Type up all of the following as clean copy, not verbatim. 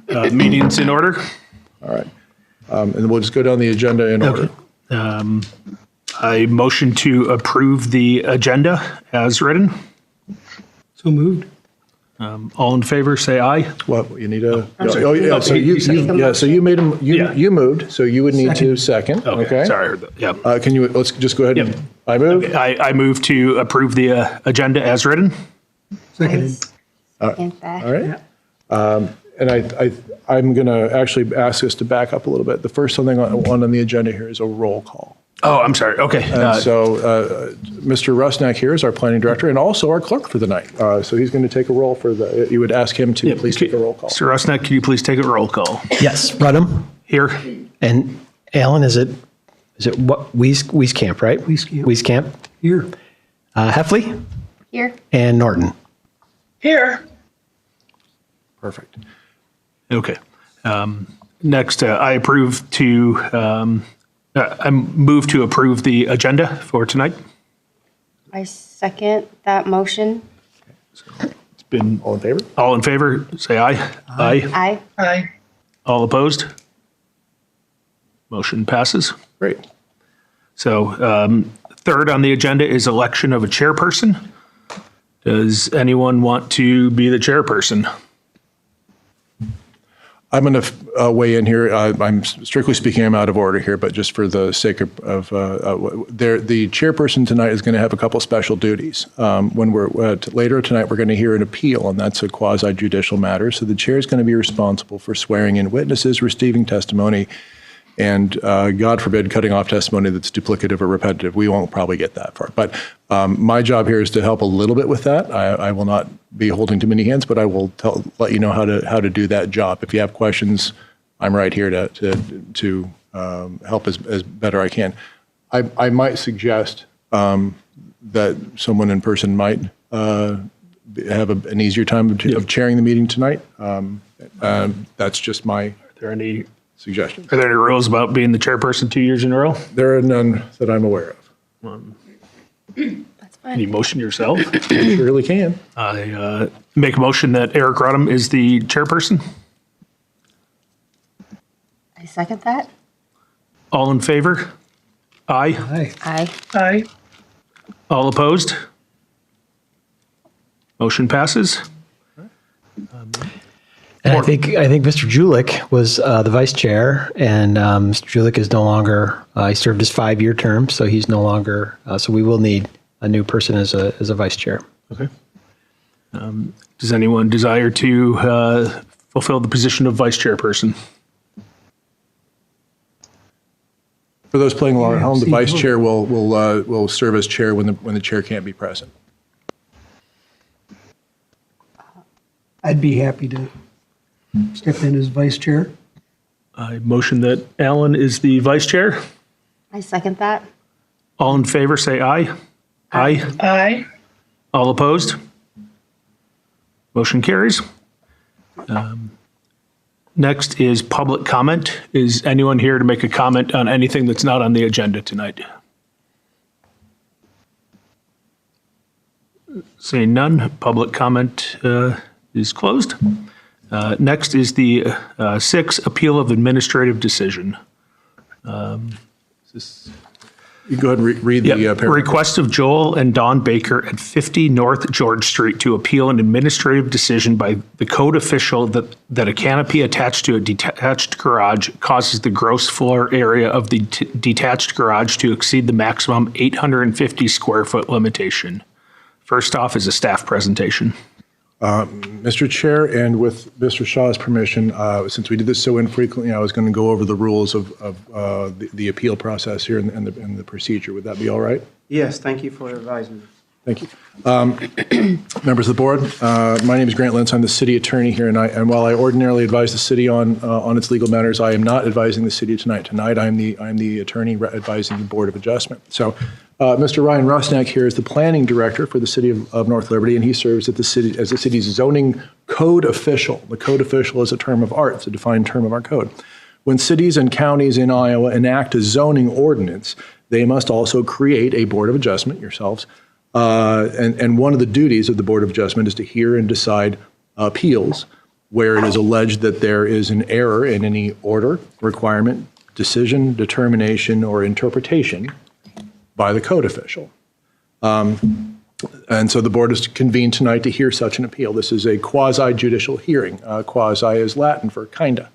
Meeting's in order. All right. And we'll just go down the agenda in order. I motion to approve the agenda as written. So moved. All in favor, say aye. Well, you need a, sorry. oh, yeah, so you made them, Yeah. you moved, so you would need to second, okay? Sorry, I heard that. Yeah. Can you, let's just go ahead and, Yep. I move? I move to approve the agenda as written. Seconded. All right. And I'm going to actually ask us to back up a little bit. The first thing on the agenda here is a roll call. Oh, I'm sorry. Okay. And so Mr. Rusnak here is our planning director and also our clerk for the night. So he's going to take a roll for you would ask him to please take a roll call. Mr. Rusnak, can you please take a roll call? Yes, Rudham. Here. And Alan, is it what Wieskamp, right? Wieskamp. Wieskamp. Here. Heffley Here. and Norton. Here. Perfect. Okay. Next, I move to approve the agenda for tonight. I second that motion. It's been All in favor? all in favor, say aye. Aye. Aye. All opposed? Motion passes. Great. So third on the agenda is election of a chairperson. Does anyone want to be the chairperson? I'm going to weigh in here. I'm strictly speaking, I'm out of order here, but just for the sake of the chairperson tonight is going to have a couple special duties. When we're later tonight, we're going to hear an appeal, and that's a quasi judicial matter. So the chair is going to be responsible for swearing in witnesses, receiving testimony, and God forbid, cutting off testimony that's duplicative or repetitive. We won't probably get that far. But my job here is to help a little bit with that. I will not be holding too many hands, but I will let you know how to do that job. If you have questions, I'm right here to help as better I can. I might suggest that someone in person might have an easier time of chairing the meeting tonight. That's just my Are there any suggestion. Are there any rules about being the chairperson 2 years in a row? There are none that I'm aware of. That's fine. Can you motion yourself? Surely can. I make a motion that Eric Rudham is the chairperson. I second that. All in favor? Aye. Aye. Aye. Aye. All opposed? Motion passes. And I think Mr. Julik was the vice chair, and Mr. Julik is no longer. He served his 5-year term, so he's no longer. So we will need a new person as a vice chair. Okay. Does anyone desire to fulfill the position of vice chairperson? For those playing along at home, the vice chair will serve as chair when the chair can't be present. I'd be happy to step in as vice chair. I motion that Alan is the vice chair. I second that. All in favor, say aye. Aye. Aye. All opposed? Motion carries. Next is public comment. Is anyone here to make a comment on anything that's not on the agenda tonight? Seeing none, public comment is closed. Next is the 6 appeal of administrative decision. You can go ahead and read the paragraph. Request of Joel and Dawn Baker at 50 North George Street to appeal an administrative decision by the code official that a canopy attached to a detached garage causes the gross floor area of the detached garage to exceed the maximum 850 square foot limitation. First off is a staff presentation. Mr. Chair, and with Mr. Shaw's permission, since we did this so infrequently, I was going to go over the rules of the appeal process here and the procedure. Would that be all right? Yes, thank you for advising me. Thank you. Members of the board, my name is Grant Lentz. I'm the city attorney here, and while I ordinarily advise the city on its legal matters, I am not advising the city tonight. Tonight, I'm the attorney advising the Board of Adjustment. So, Mr. Ryan Rusnak here is the planning director for the city of North Liberty, and he serves as the city's zoning code official. The code official is a term of art. It's a defined term of our code. When cities and counties in Iowa enact a zoning ordinance, they must also create a Board of Adjustment, yourselves, and one of the duties of the Board of Adjustment is to hear and decide appeals where it is alleged that there is an error in any order, requirement, decision, determination, or interpretation by the code official. And so the board is convened tonight to hear such an appeal. This is a quasi-judicial hearing. Quasi is Latin for kinda.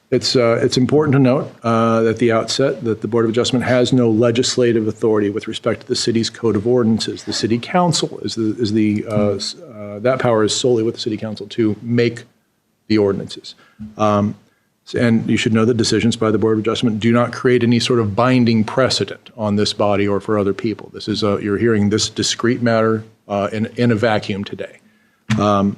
It's important to note at the outset that the Board of Adjustment has no legislative authority with respect to the city's code of ordinances. The city council that power is solely with the city council to make the ordinances. And you should know that decisions by the Board of Adjustment do not create any sort of binding precedent on this body or for other people. This is you're hearing this discrete matter in a vacuum today. The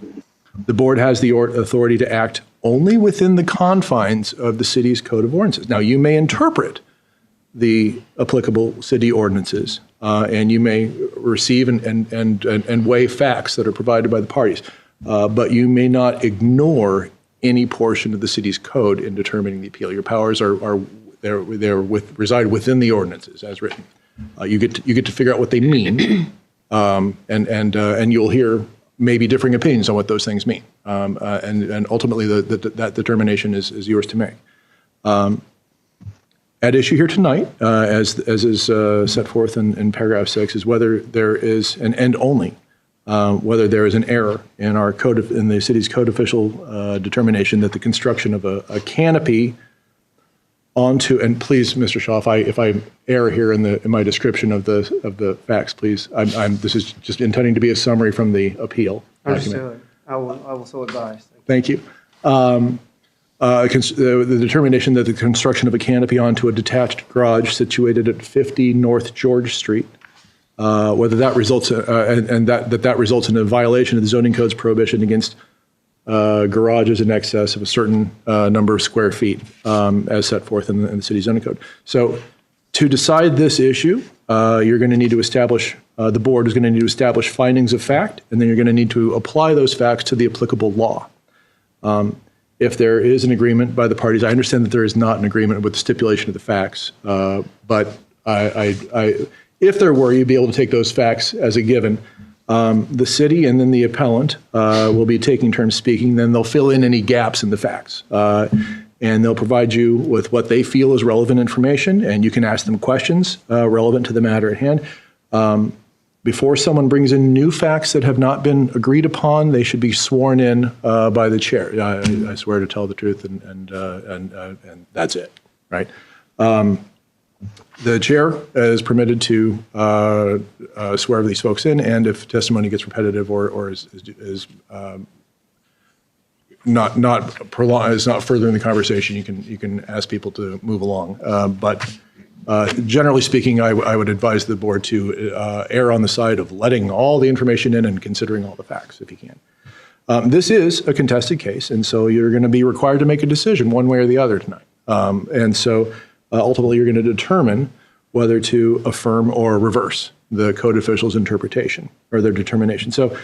board has the authority to act only within the confines of the city's code of ordinances. Now, you may interpret the applicable city ordinances, and you may receive and weigh facts that are provided by the parties, but you may not ignore any portion of the city's code in determining the appeal. Your powers reside within the ordinances as written. You get to figure out what they mean, and you'll hear maybe differing opinions on what those things mean. And ultimately, that determination is yours to make. At issue here tonight, as is set forth in paragraph 6, is whether there is and only whether there is an error in our code in the city's code official determination that the construction of a canopy onto, and please, Mr. Shaw, if I err here in my description of the facts, please. This is just intending to be a summary from the appeal document. Understood. I will so advise. Thank you. The determination that the construction of a canopy onto a detached garage situated at 50 North George Street, whether that results that results in a violation of the zoning code's prohibition against garages in excess of a certain number of square feet, as set forth in the city zoning code. So, to decide this issue, you're going to need to establish. The board is going to need to establish findings of fact, and then you're going to need to apply those facts to the applicable law. If there is an agreement by the parties, I understand that there is not an agreement with the stipulation of the facts, but if there were, you'd be able to take those facts as a given. The city and then the appellant will be taking turns speaking. Then they'll fill in any gaps in the facts, and they'll provide you with what they feel is relevant information, and you can ask them questions relevant to the matter at hand. Before someone brings in new facts that have not been agreed upon, they should be sworn in by the chair. I swear to tell the truth, and that's it, right? The chair is permitted to swear these folks in, and if testimony gets repetitive or is not prolonged, is not furthering the conversation, you can ask people to move along. But generally speaking, I would advise the board to err on the side of letting all the information in and considering all the facts if you can. This is a contested case, and so you're going to be required to make a decision one way or the other tonight. And so ultimately, you're going to determine whether to affirm or reverse the code official's interpretation or their determination. So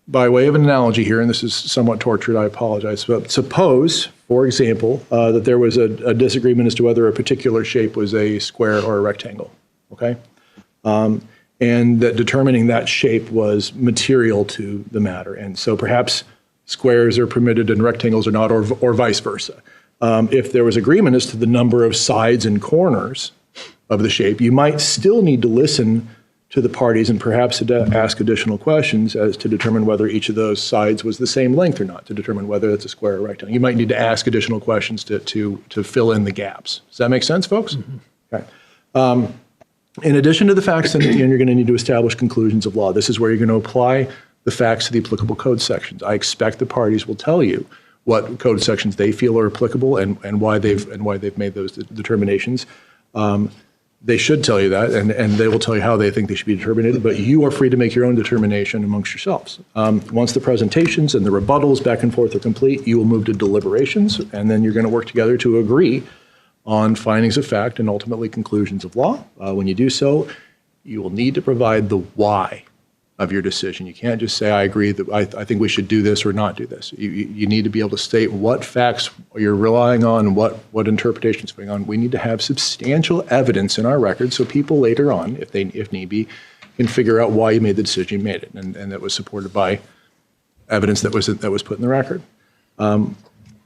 by way of an analogy here, and this is somewhat tortured, I apologize, but suppose, for example, that there was a disagreement as to whether a particular shape was a square or a rectangle, okay? And that determining that shape was material to the matter. And so perhaps squares are permitted and rectangles are not, or vice versa. If there was agreement as to the number of sides and corners of the shape, you might still need to listen to the parties and perhaps ask additional questions as to determine whether each of those sides was the same length or not, to determine whether it's a square or rectangle. You might need to ask additional questions to fill in the gaps. Does that make sense, folks? Mm-hmm. Okay. In addition to the facts, then at the end, you're going to need to establish conclusions of law. This is where you're going to apply the facts to the applicable code sections. I expect the parties will tell you what code sections they feel are applicable and why they've made those determinations. They should tell you that, and they will tell you how they think they should be determined, but you are free to make your own determination amongst yourselves. Once the presentations and the rebuttals back and forth are complete, you will move to deliberations, and then you're going to work together to agree on findings of fact and ultimately conclusions of law. When you do so, you will need to provide the why of your decision. You can't just say, I agree that I think we should do this or not do this. You need to be able to state what facts you're relying on, what interpretations going on. We need to have substantial evidence in our record so people later on, if need be, can figure out why you made the decision you made it, and that was supported by evidence that was put in the record.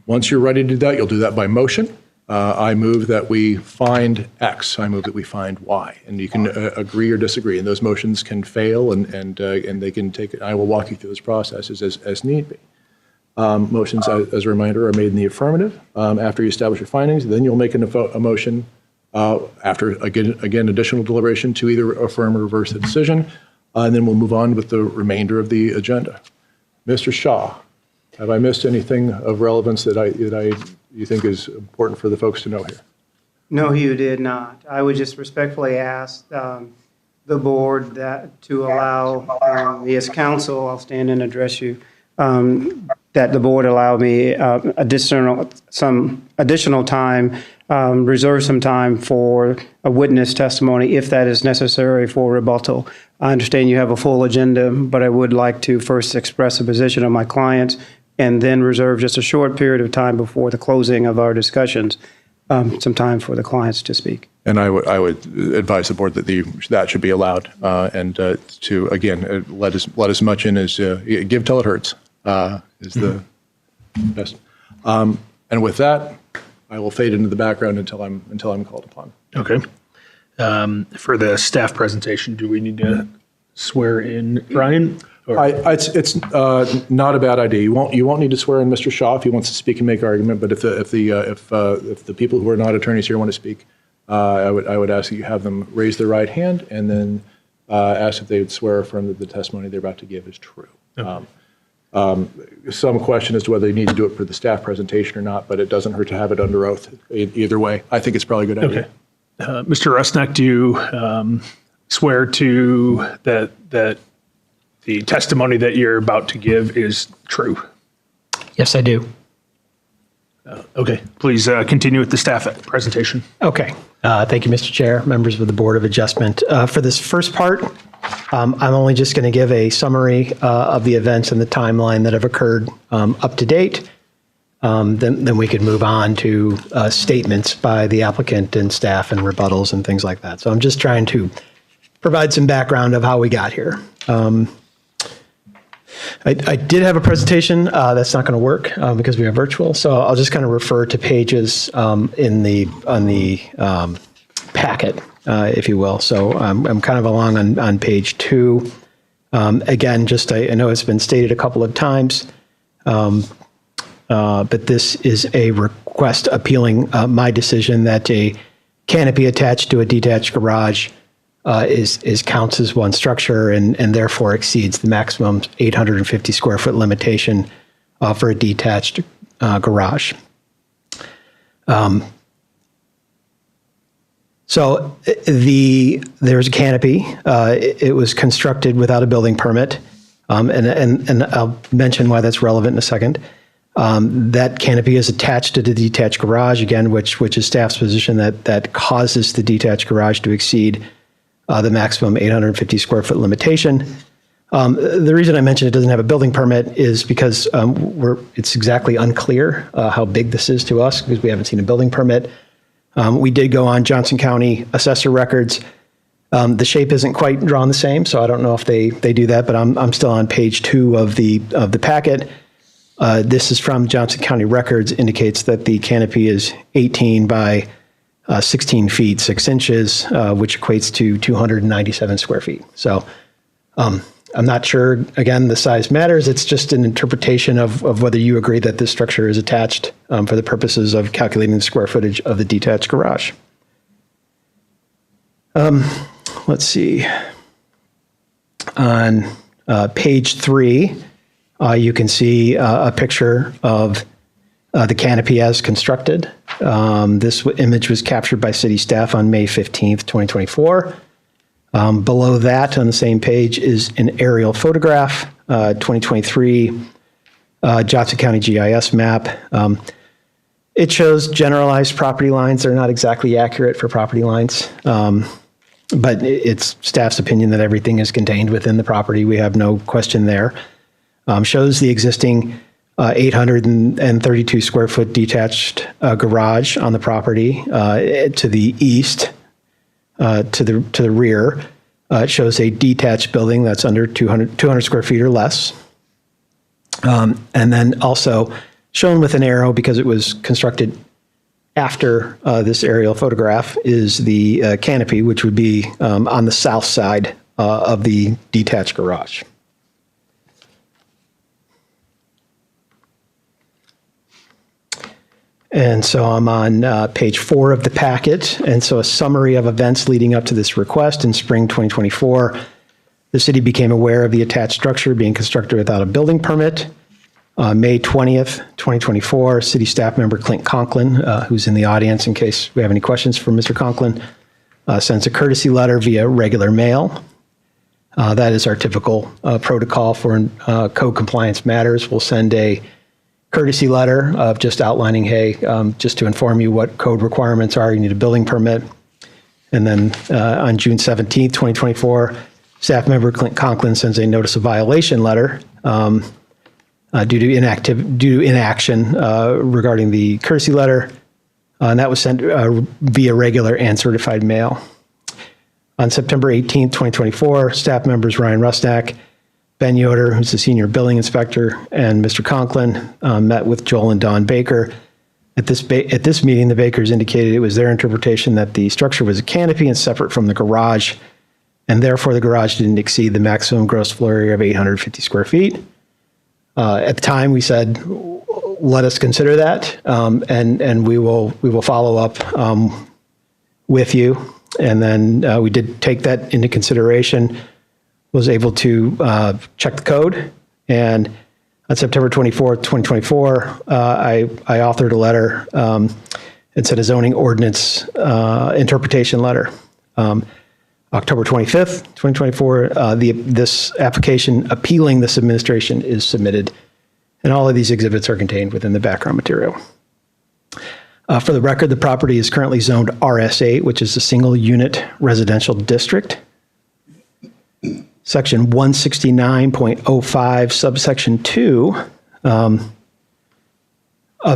Once you're ready to do that, you'll do that by motion. I move that we find X. I move that we find Y. And you can agree or disagree. And those motions can fail, and they can take. I will walk you through those processes as need be. Motions, as a reminder, are made in the affirmative after you establish your findings. Then you'll make a motion after again additional deliberation to either affirm or reverse the decision, and then we'll move on with the remainder of the agenda. Mr. Shaw, have I missed anything of relevance that you think is important for the folks to know here? No, you did not. I would just respectfully ask the board to allow me as counsel, I'll stand and address you, that the board allow me some additional time, reserve some time for a witness testimony if that is necessary for rebuttal. I understand you have a full agenda, but I would like to first express the position of my clients and then reserve just a short period of time before the closing of our discussions, some time for the clients to speak. And I would advise the board that that should be allowed, and to again let as much in as give till it hurts is the best. And with that, I will fade into the background until I'm called upon. Okay. For the staff presentation, do we need to swear in Brian? It's not a bad idea. You won't need to swear in Mr. Shaw if he wants to speak and make argument. But if the people who are not attorneys here want to speak, I would ask that you have them raise their right hand and then ask if they would swear or affirm that the testimony they're about to give is true. Okay. Some question as to whether you need to do it for the staff presentation or not, but it doesn't hurt to have it under oath. Either way, I think it's probably a good idea. Okay. Mr. Rusnak, do you swear to that the testimony that you're about to give is true? Yes, I do. Okay. Please continue with the staff presentation. Okay. Thank you, Mr. Chair, members of the Board of Adjustment. For this first part, I'm only just going to give a summary of the events and the timeline that have occurred up to date. Then we could move on to statements by the applicant and staff and rebuttals and things like that. So I'm just trying to provide some background of how we got here. I did have a presentation that's not going to work because we are virtual, so I'll just kind of refer to pages on the packet, if you will. So I'm kind of along on page 2. Again, I know it's been stated a couple of times, but this is a request appealing my decision that a canopy attached to a detached garage counts as one structure and therefore exceeds the maximum 850 square foot limitation for a detached garage. So there's a canopy. It was constructed without a building permit, and I'll mention why that's relevant in a second. That canopy is attached to the detached garage, again, which is staff's position that causes the detached garage to exceed the maximum 850 square foot limitation. The reason I mentioned it doesn't have a building permit is because it's exactly unclear how big this is to us because we haven't seen a building permit. We did go on Johnson County assessor records. The shape isn't quite drawn the same, so I don't know if they do that, but I'm still on page 2 of the packet. This is from Johnson County records, indicates that the canopy is 18 by 16 feet, 6 inches, which equates to 297 square feet. So I'm not sure, again, the size matters. It's just an interpretation of whether you agree that this structure is attached for the purposes of calculating the square footage of the detached garage. Let's see. On page 3, you can see a picture of the canopy as constructed. This image was captured by city staff on May 15th, 2024. Below that on the same page is an aerial photograph, 2023 Johnson County GIS map. It shows generalized property lines. They're not exactly accurate for property lines, but it's staff's opinion that everything is contained within the property. We have no question there. Shows the existing 832 square foot detached garage on the property to the east. To the rear, it shows a detached building that's under 200 square feet or less. And then also shown with an arrow because it was constructed after this aerial photograph is the canopy, which would be on the south side of the detached garage. And so I'm on page 4 of the packet. And so a summary of events leading up to this request in spring 2024. The city became aware of the attached structure being constructed without a building permit. May 20th, 2024, city staff member Clint Conklin, who's in the audience in case we have any questions for Mr. Conklin, sends a courtesy letter via regular mail. That is our typical protocol for code compliance matters. We'll send a courtesy letter of just outlining, hey, just to inform you what code requirements are, you need a building permit. And then on June 17th, 2024, staff member Clint Conklin sends a notice of violation letter due to inaction regarding the courtesy letter, and that was sent via regular and certified mail. On September 18th, 2024, staff members Ryan Rusnak, Ben Yoder, who's the senior building inspector, and Mr. Conklin met with Joel and Don Baker. At this meeting, the Bakers indicated it was their interpretation that the structure was a canopy and separate from the garage, and therefore the garage didn't exceed the maximum gross floor area of 850 square feet. At the time, we said, let us consider that, and we will follow up with you. And then we did take that into consideration, was able to check the code, and on September 24th, 2024, I authored a letter and sent a zoning ordinance interpretation letter. October 25th, 2024, this application appealing this administration is submitted, and all of these exhibits are contained within the background material. For the record, the property is currently zoned RS8, which is a single unit residential district. Section 169.05, subsection 2 of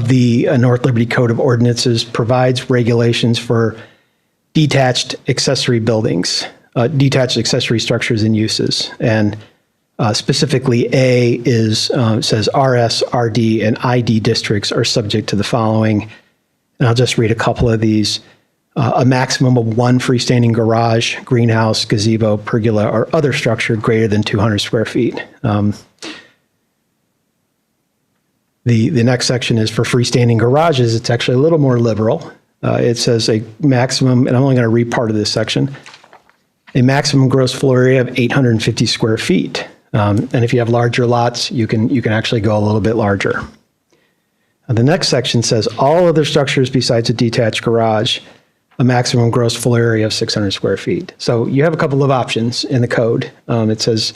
the North Liberty Code of Ordinances provides regulations for detached accessory buildings, detached accessory structures and uses. And specifically A says RS, RD, and ID districts are subject to the following. And I'll just read a couple of these. A maximum of 1 freestanding garage, greenhouse, gazebo, pergola, or other structure greater than 200 square feet. The next section is for freestanding garages. It's actually a little more liberal. It says a maximum, and I'm only going to read part of this section, a maximum gross floor area of 850 square feet. And if you have larger lots, you can actually go a little bit larger. The next section says all other structures besides a detached garage, a maximum gross floor area of 600 square feet. So you have a couple of options in the code. It says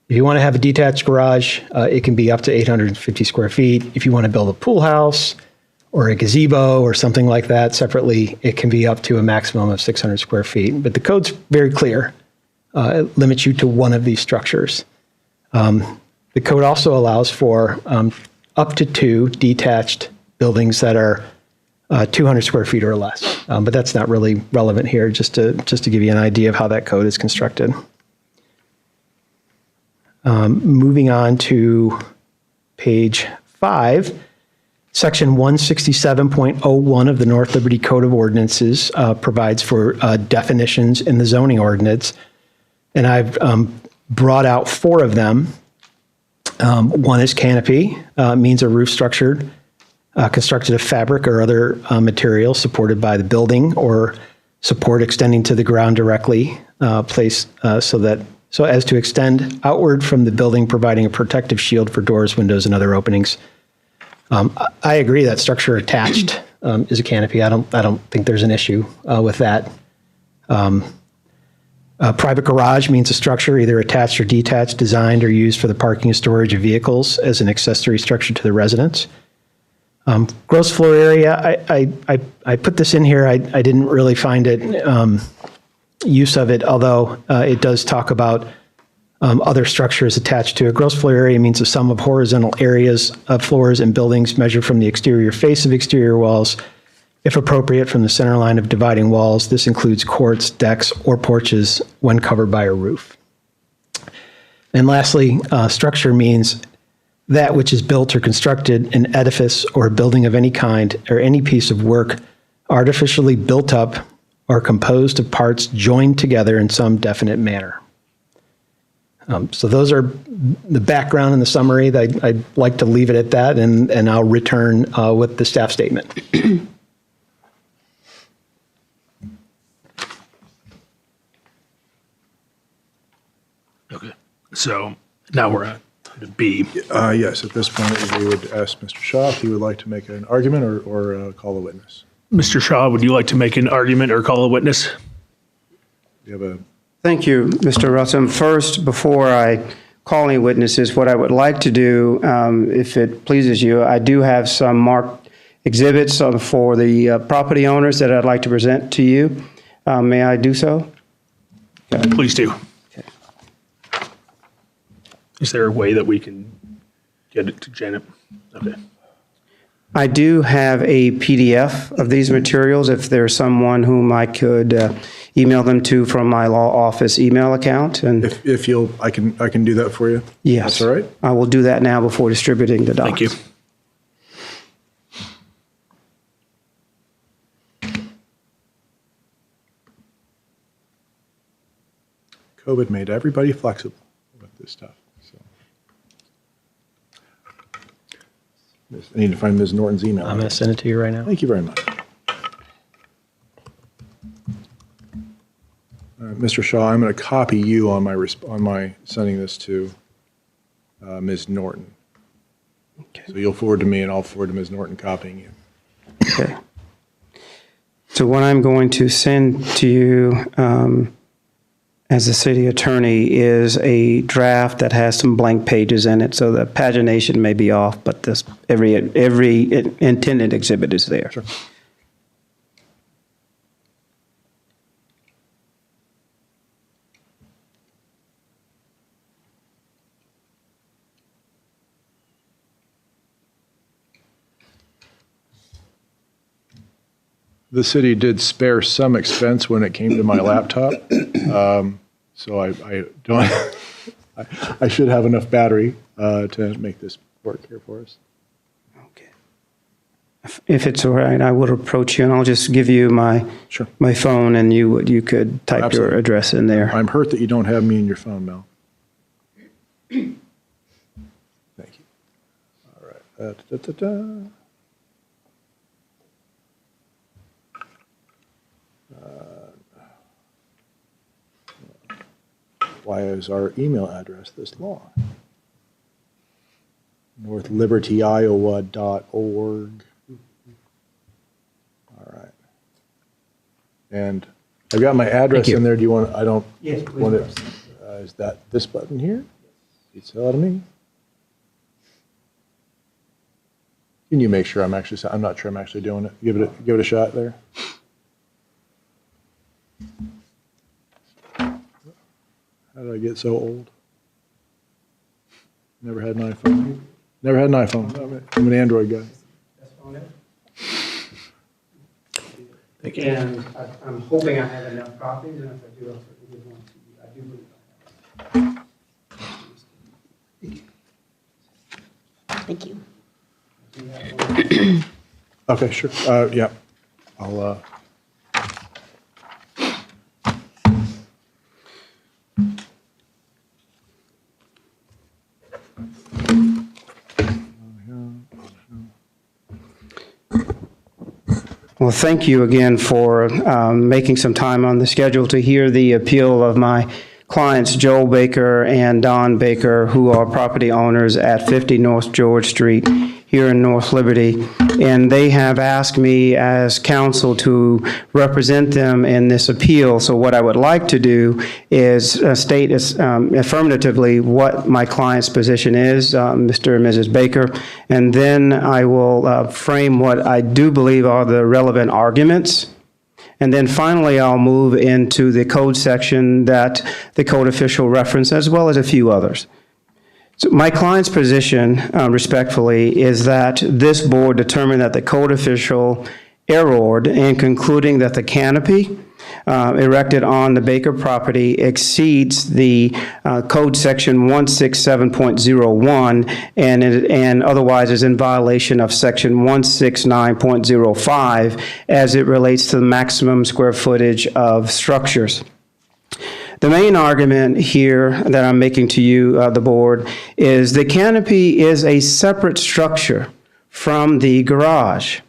if you want to have a detached garage, it can be up to 850 square feet. If you want to build a pool house or a gazebo or something like that separately, it can be up to a maximum of 600 square feet. But the code's very clear. It limits you to one of these structures. The code also allows for up to 2 detached buildings that are 200 square feet or less. But that's not really relevant here, just to give you an idea of how that code is constructed. Moving on to page 5, section 167.01 of the North Liberty Code of Ordinances provides for definitions in the zoning ordinance. And I've brought out 4 of them. One is canopy, means a roof structure constructed of fabric or other material supported by the building or support extending to the ground directly, placed so as to extend outward from the building, providing a protective shield for doors, windows, and other openings. I agree that structure attached is a canopy. I don't think there's an issue with that. A private garage means a structure either attached or detached, designed or used for the parking and storage of vehicles as an accessory structure to the residence. Gross floor area, I put this in here. I didn't really find it use of it, although it does talk about other structures attached to it. Gross floor area means the sum of horizontal areas of floors and buildings measured from the exterior face of exterior walls, if appropriate, from the center line of dividing walls. This includes courts, decks, or porches when covered by a roof. And lastly, structure means that which is built or constructed, an edifice or a building of any kind, or any piece of work artificially built up or composed of parts joined together in some definite manner. So those are the background and the summary. I'd like to leave it at that, and I'll return with the staff statement. Okay. So now we're on to B. Yes, at this point, we would ask Mr. Shaw if he would like to make an argument or call a witness. Mr. Shaw, would you like to make an argument or call a witness? You have a Thank you, Mr. Russum. First, before I call any witnesses, what I would like to do, if it pleases you, I do have some marked exhibits for the property owners that I'd like to present to you. May I do so? Please do. Is there a way that we can get it to Janet? Okay. I do have a PDF of these materials if there's someone whom I could email them to from my law office email account. And if you'll, I can do that for you. yes, That's all right. I will do that now before distributing the docs. Thank you. COVID made everybody flexible with this stuff. So I need to find Ms. Norton's email. I'm going to send it to you right now. Thank you very much. Mr. Shaw, I'm going to copy you on my sending this to Ms. Norton. Okay. So you'll forward to me, and I'll forward to Ms. Norton copying you. Okay. So what I'm going to send to you as the city attorney is a draft that has some blank pages in it, so the pagination may be off, but this every intended exhibit is there. Sure. The city did spare some expense when it came to my laptop, so I don't. I should have enough battery to make this work here for us. Okay. If it's all right, I will approach you, and I'll just give you my Sure. my phone, and you could type Absolutely. your address in there. I'm hurt that you don't have me in your phone, Mel. Thank you. All right. Da-da-da-da. Why is our email address this long? northlibertyiowa.org. All right. And I've got my address Thank you. in there. Do you want, I don't Yes, please. want it, is that this button here? You tell it to me. Can you make sure I'm not sure I'm actually doing it. Give it a shot there. How did I get so old? Never had an iPhone. Never had an iPhone. I'm an Android guy. Thank you. And I'm hoping I have enough copies, and if I do, I'll certainly give one to you. I do believe Thank you. Okay, sure. Yeah. I'll. Well, thank you again for making some time on the schedule to hear the appeal of my clients, Joel Baker and Don Baker, who are property owners at 50 North George Street here in North Liberty. And they have asked me as counsel to represent them in this appeal. So what I would like to do is state affirmatively what my client's position is, Mr. and Mrs. Baker, and then I will frame what I do believe are the relevant arguments. And then finally, I'll move into the code section that the code official referenced, as well as a few others. So my client's position, respectfully, is that this board determined that the code official errored in concluding that the canopy erected on the Baker property exceeds the code section 167.01 and otherwise is in violation of section 169.05 as it relates to the maximum square footage of structures. The main argument here that I'm making to you, the board, is the canopy is a separate structure from the garage.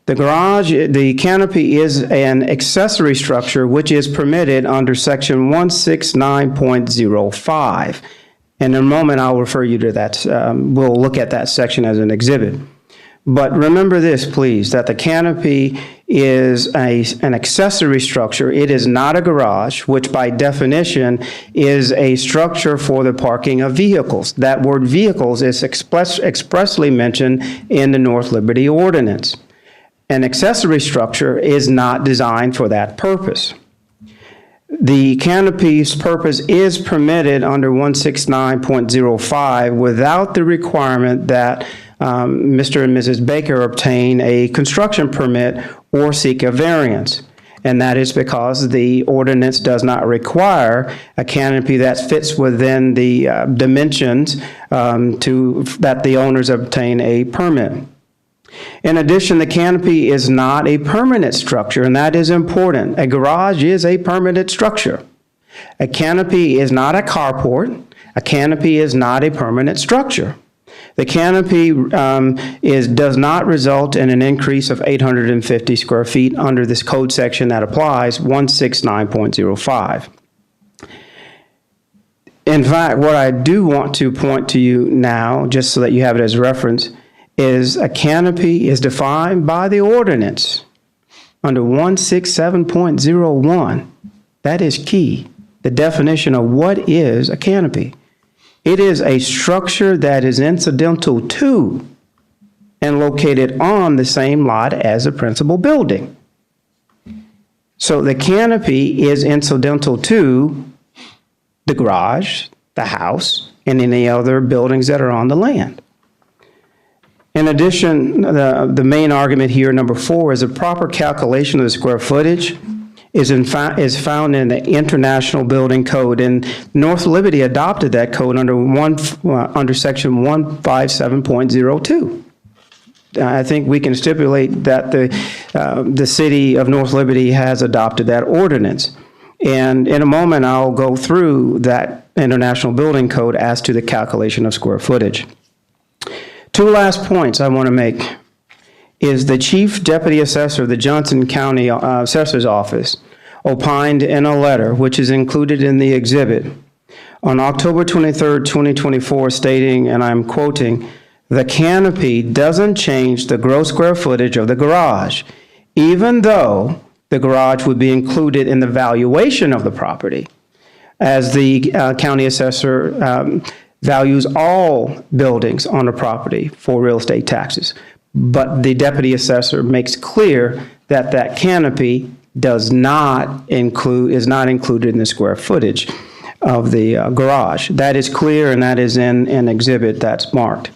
The canopy is an accessory structure which is permitted under section 169.05. And in a moment, I'll refer you to that. We'll look at that section as an exhibit. But remember this, please, that the canopy is an accessory structure. It is not a garage, which by definition is a structure for the parking of vehicles. That word vehicles is expressly mentioned in the North Liberty Ordinance. An accessory structure is not designed for that purpose. The canopy's purpose is permitted under 169.05 without the requirement that Mr. and Mrs. Baker obtain a construction permit or seek a variance. And that is because the ordinance does not require a canopy that fits within the dimensions that the owners obtain a permit. In addition, the canopy is not a permanent structure, and that is important. A garage is a permanent structure. A canopy is not a carport. A canopy is not a permanent structure. The canopy does not result in an increase of 850 square feet under this code section that applies, 169.05. In fact, what I do want to point to you now, just so that you have it as reference, is a canopy is defined by the ordinance under 167.01. That is key, the definition of what is a canopy. It is a structure that is incidental to and located on the same lot as a principal building. So the canopy is incidental to the garage, the house, and any other buildings that are on the land. In addition, the main argument here, number 4, is a proper calculation of the square footage is found in the International Building Code, and North Liberty adopted that code under section 157.02. I think we can stipulate that the city of North Liberty has adopted that ordinance. And in a moment, I'll go through that International Building Code as to the calculation of square footage. 2 last points I want to make is the Chief Deputy Assessor of the Johnson County Assessor's Office opined in a letter, which is included in the exhibit, on October 23rd, 2024, stating, and I'm quoting, "The canopy doesn't change the gross square footage of the garage, even though the garage would be included in the valuation of the property, as the county assessor values all buildings on the property for real estate taxes." But the deputy assessor makes clear that that canopy is not included in the square footage of the garage. That is clear, and that is in an exhibit that's marked.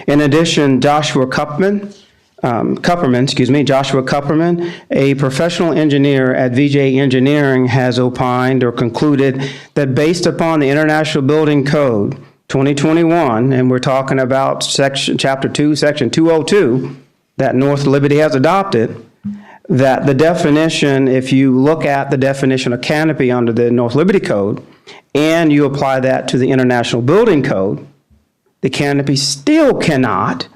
In addition, Joshua Kupperman, a professional engineer at VJ Engineering, has opined or concluded that based upon the International Building Code 2021, and we're talking about chapter 2, section 202, that North Liberty has adopted, that the definition, if you look at the definition of canopy under the North Liberty Code, and you apply that to the International Building Code, the canopy still cannot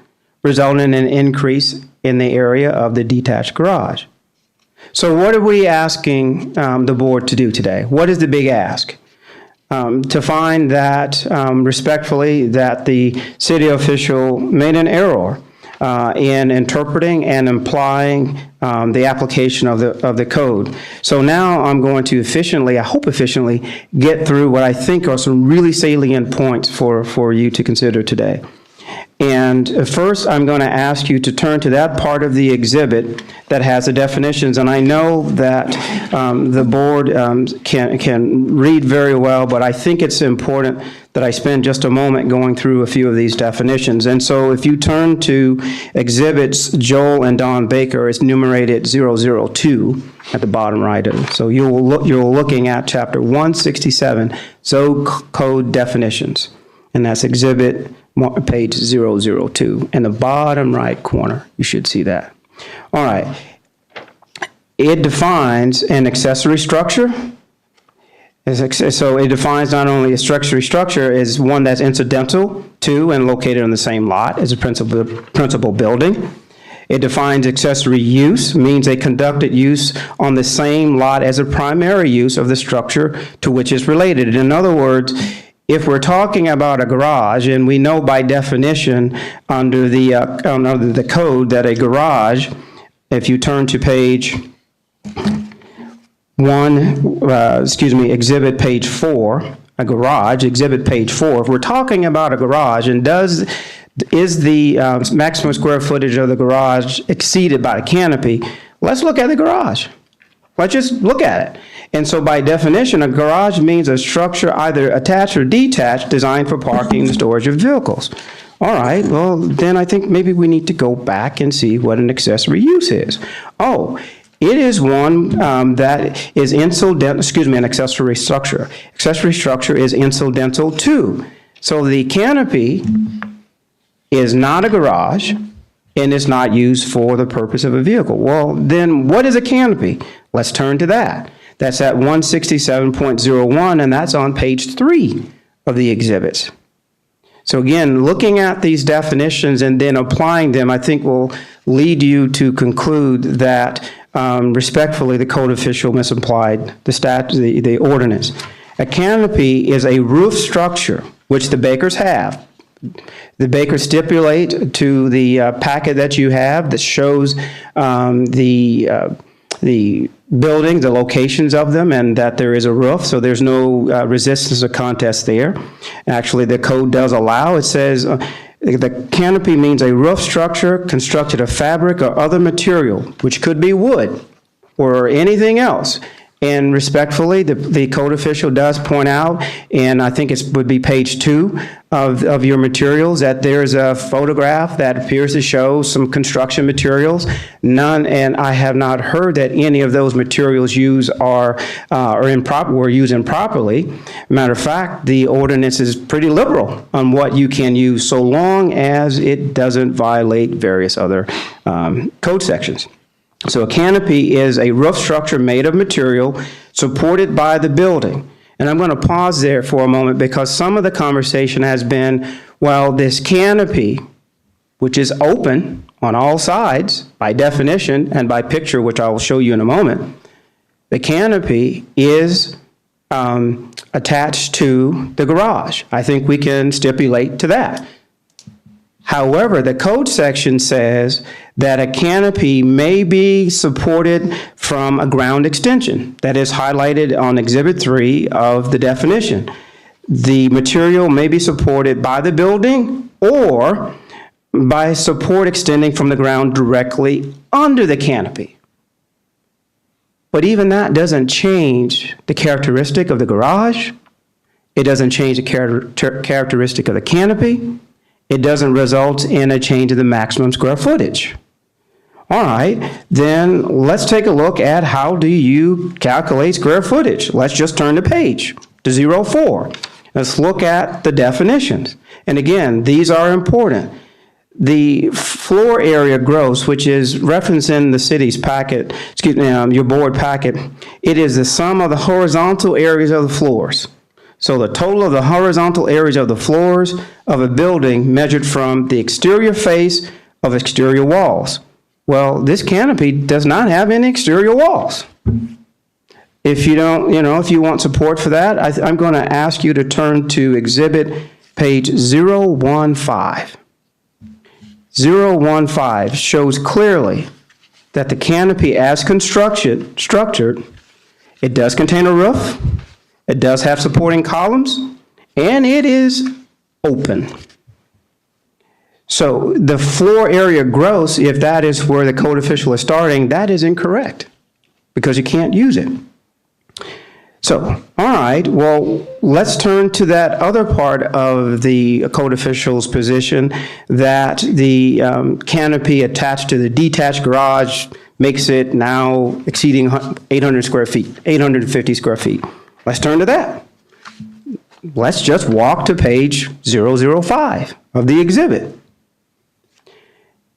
result in an increase in the area of the detached garage. So what are we asking the board to do today? What is the big ask? To find that, respectfully, that the city official made an error in interpreting and implying the application of the code. So now I'm going to efficiently, I hope efficiently, get through what I think are some really salient points for you to consider today. And first, I'm going to ask you to turn to that part of the exhibit that has the definitions. And I know that the board can read very well, but I think it's important that I spend just a moment going through a few of these definitions. And so if you turn to exhibits Joel and Don Baker, it's numerated 002 at the bottom right. So you're looking at chapter 167, Zone Code Definitions. And that's exhibit page 002 in the bottom right corner. You should see that. All right. It defines an accessory structure. So it defines not only a structure as one that's incidental to and located on the same lot as a principal building. It defines accessory use, means a conducted use on the same lot as a primary use of the structure to which it's related. In other words, if we're talking about a garage, and we know by definition under the code that a garage, if you turn to page exhibit page 4, a garage, exhibit page 4, if we're talking about a garage and is the maximum square footage of the garage exceeded by the canopy, let's look at the garage. Let's just look at it. And so by definition, a garage means a structure either attached or detached designed for parking and storage of vehicles. All right, well, then I think maybe we need to go back and see what an accessory use is. Oh, it is one that is incidental, an accessory structure. Accessory structure is incidental to. So the canopy is not a garage and is not used for the purpose of a vehicle. Well, then what is a canopy? Let's turn to that. That's at 167.01, and that's on page 3 of the exhibits. So again, looking at these definitions and then applying them, I think will lead you to conclude that respectfully, the code official misapplied the ordinance. A canopy is a roof structure, which the Bakers have. The Bakers stipulate to the packet that you have that shows the buildings, the locations of them, and that there is a roof, so there's no resistance or contest there. Actually, the code does allow, it says, the canopy means a roof structure constructed of fabric or other material, which could be wood or anything else. And respectfully, the code official does point out, and I think it would be page 2 of your materials, that there's a photograph that appears to show some construction materials. None, and I have not heard that any of those materials used were used improperly. Matter of fact, the ordinance is pretty liberal on what you can use, so long as it doesn't violate various other code sections. So a canopy is a roof structure made of material supported by the building. And I'm going to pause there for a moment because some of the conversation has been, well, this canopy, which is open on all sides by definition and by picture, which I will show you in a moment, the canopy is attached to the garage. I think we can stipulate to that. However, the code section says that a canopy may be supported from a ground extension. That is highlighted on Exhibit 3 of the definition. The material may be supported by the building or by support extending from the ground directly under the canopy. But even that doesn't change the characteristic of the garage. It doesn't change the characteristic of the canopy. It doesn't result in a change of the maximum square footage. All right, then let's take a look at how do you calculate square footage. Let's just turn the page to 04. Let's look at the definitions. And again, these are important. The floor area gross, which is referenced in the city's packet, your board packet, it is the sum of the horizontal areas of the floors. So the total of the horizontal areas of the floors of a building measured from the exterior face of exterior walls. Well, this canopy does not have any exterior walls. If you don't, if you want support for that, I'm going to ask you to turn to exhibit page 015. 015 shows clearly that the canopy as structured, it does contain a roof. It does have supporting columns, and it is open. So the floor area gross, if that is where the code official is starting, that is incorrect because you can't use it. So, all right, well, let's turn to that other part of the code official's position, that the canopy attached to the detached garage makes it now exceeding 800 square feet, 850 square feet. Let's turn to that. Let's just walk to page 005 of the exhibit.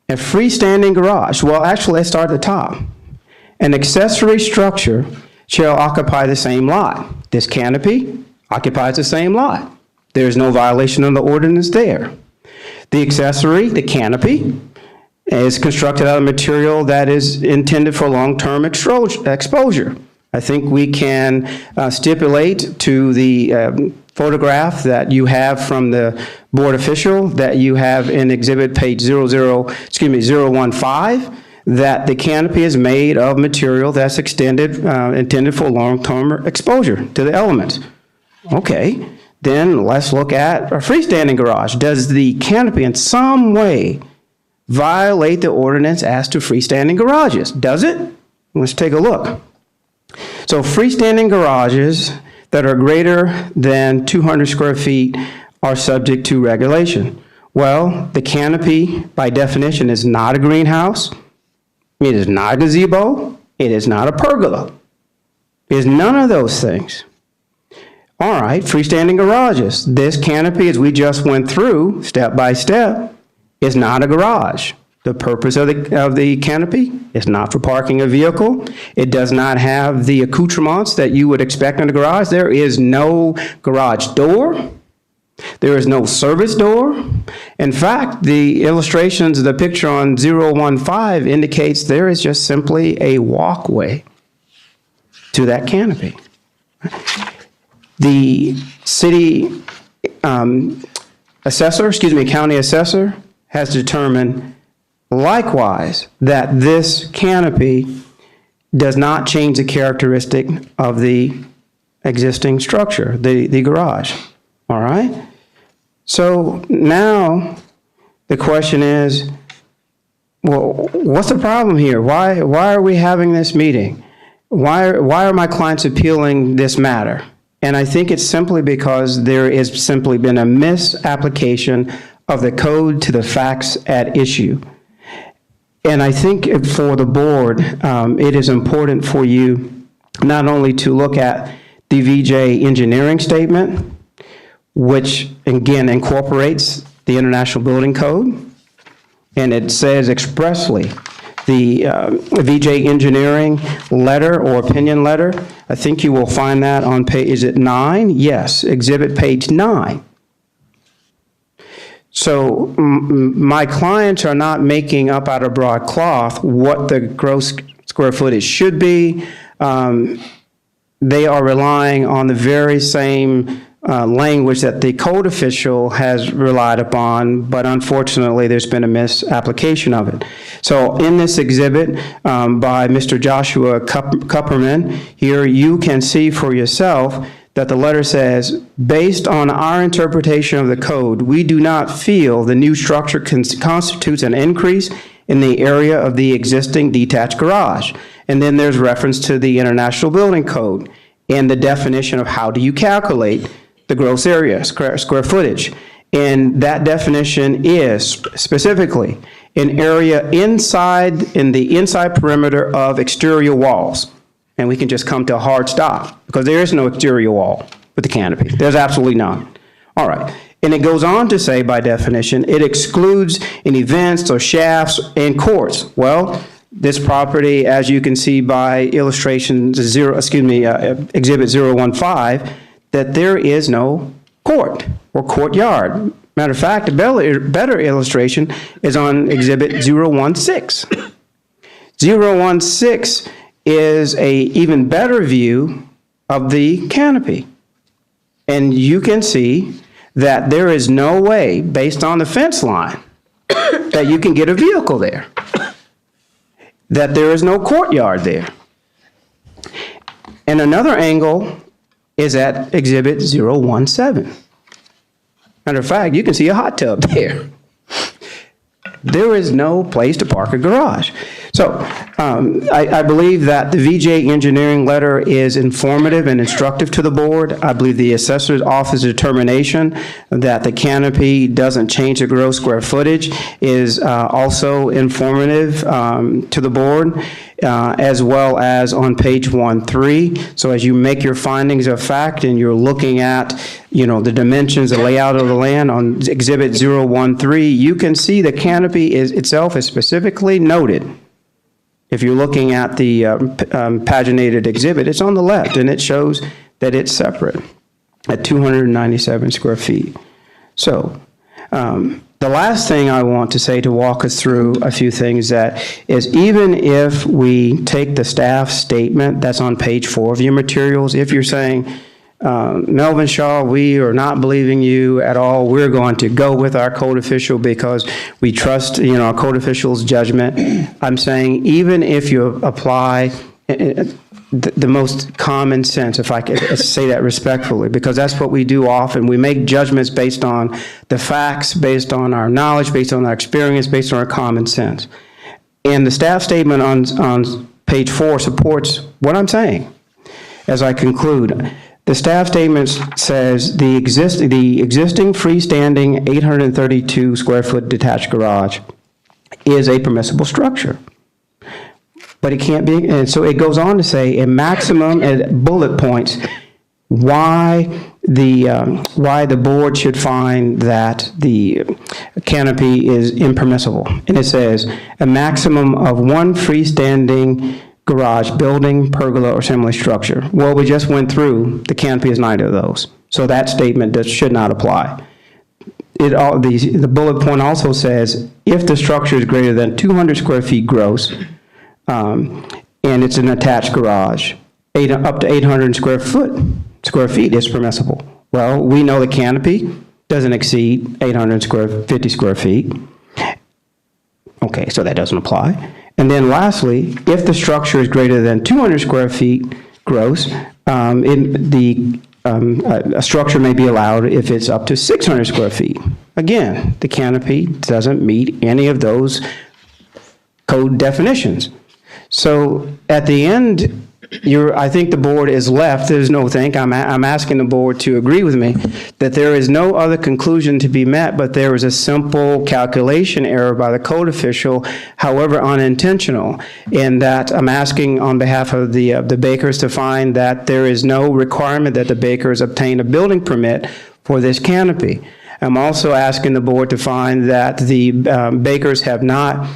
A freestanding garage. Well, actually, let's start at the top. An accessory structure shall occupy the same lot. This canopy occupies the same lot. There is no violation of the ordinance there. The accessory, the canopy, is constructed out of material that is intended for long-term exposure. I think we can stipulate to the photograph that you have from the board official that you have in exhibit page 015, that the canopy is made of material that's intended for long-term exposure to the elements. Okay, then let's look at a freestanding garage. Does the canopy in some way violate the ordinance as to freestanding garages? Does it? Let's take a look. So freestanding garages that are greater than 200 square feet are subject to regulation. Well, the canopy, by definition, is not a greenhouse. It is not a gazebo. It is not a pergola. It is none of those things. All right, freestanding garages. This canopy, as we just went through, step by step, is not a garage. The purpose of the canopy is not for parking a vehicle. It does not have the accoutrements that you would expect in a garage. There is no garage door. There is no service door. In fact, the illustrations, the picture on 015 indicates there is just simply a walkway to that canopy. The city county assessor has determined likewise that this canopy does not change the characteristic of the existing structure, the garage. All right? So now the question is, well, what's the problem here? Why are we having this meeting? Why are my clients appealing this matter? And I think it's simply because there has simply been a misapplication of the code to the facts at issue. And I think for the board, it is important for you not only to look at the VJ engineering statement, which again incorporates the International Building Code, and it says expressly the VJ engineering letter or opinion letter. I think you will find that on page, is it 9? Yes, exhibit page 9. So my clients are not making up out of broad cloth what the gross square footage should be. They are relying on the very same language that the code official has relied upon, but unfortunately there's been a misapplication of it. So in this exhibit by Mr. Joshua Kupperman, here you can see for yourself that the letter says, based on our interpretation of the code, we do not feel the new structure constitutes an increase in the area of the existing detached garage. And then there's reference to the International Building Code and the definition of how do you calculate the gross area, square footage. And that definition is specifically an area in the inside perimeter of exterior walls. And we can just come to a hard stop because there is no exterior wall with the canopy. There's absolutely none. All right. And it goes on to say, by definition, it excludes any vents or shafts and courts. Well, this property, as you can see by illustration exhibit 015, that there is no court or courtyard. Matter of fact, a better illustration is on exhibit 016. 016 is a even better view of the canopy. And you can see that there is no way, based on the fence line, that you can get a vehicle there. That there is no courtyard there. And another angle is at exhibit 017. Matter of fact, you can see a hot tub there. There is no place to park a garage. So I believe that the VJ engineering letter is informative and instructive to the board. I believe the assessor's office determination that the canopy doesn't change the gross square footage is also informative to the board, as well as on page 1.3. So as you make your findings of fact and you're looking at, the dimensions, the layout of the land on exhibit 013, you can see the canopy itself is specifically noted. If you're looking at the paginated exhibit, it's on the left, and it shows that it's separate at 297 square feet. So the last thing I want to say to walk us through a few things is even if we take the staff statement that's on page 4 of your materials, if you're saying, Melvin Shaw, we are not believing you at all. We're going to go with our code official because we trust, our code official's judgment. I'm saying even if you apply the most common sense, if I could say that respectfully, because that's what we do often. We make judgments based on the facts, based on our knowledge, based on our experience, based on our common sense. And the staff statement on page 4 supports what I'm saying. As I conclude, the staff statement says the existing freestanding 832 square foot detached garage is a permissible structure. But it can't be, and so it goes on to say a maximum at bullet points why the board should find that the canopy is impermissible. And it says a maximum of one freestanding garage, building, pergola, or similar structure. Well, we just went through, the canopy is neither of those. So that statement should not apply. The bullet point also says, if the structure is greater than 200 square feet gross, and it's an attached garage, up to 800 square feet is permissible. Well, we know the canopy doesn't exceed 850 square feet. Okay, so that doesn't apply. And then lastly, if the structure is greater than 200 square feet gross, a structure may be allowed if it's up to 600 square feet. Again, the canopy doesn't meet any of those code definitions. So at the end, I think the board is left, there's no think, I'm asking the board to agree with me, that there is no other conclusion to be met, but there is a simple calculation error by the code official, however unintentional, in that I'm asking on behalf of the Bakers to find that there is no requirement that the Bakers obtain a building permit for this canopy. I'm also asking the board to find that the Bakers have not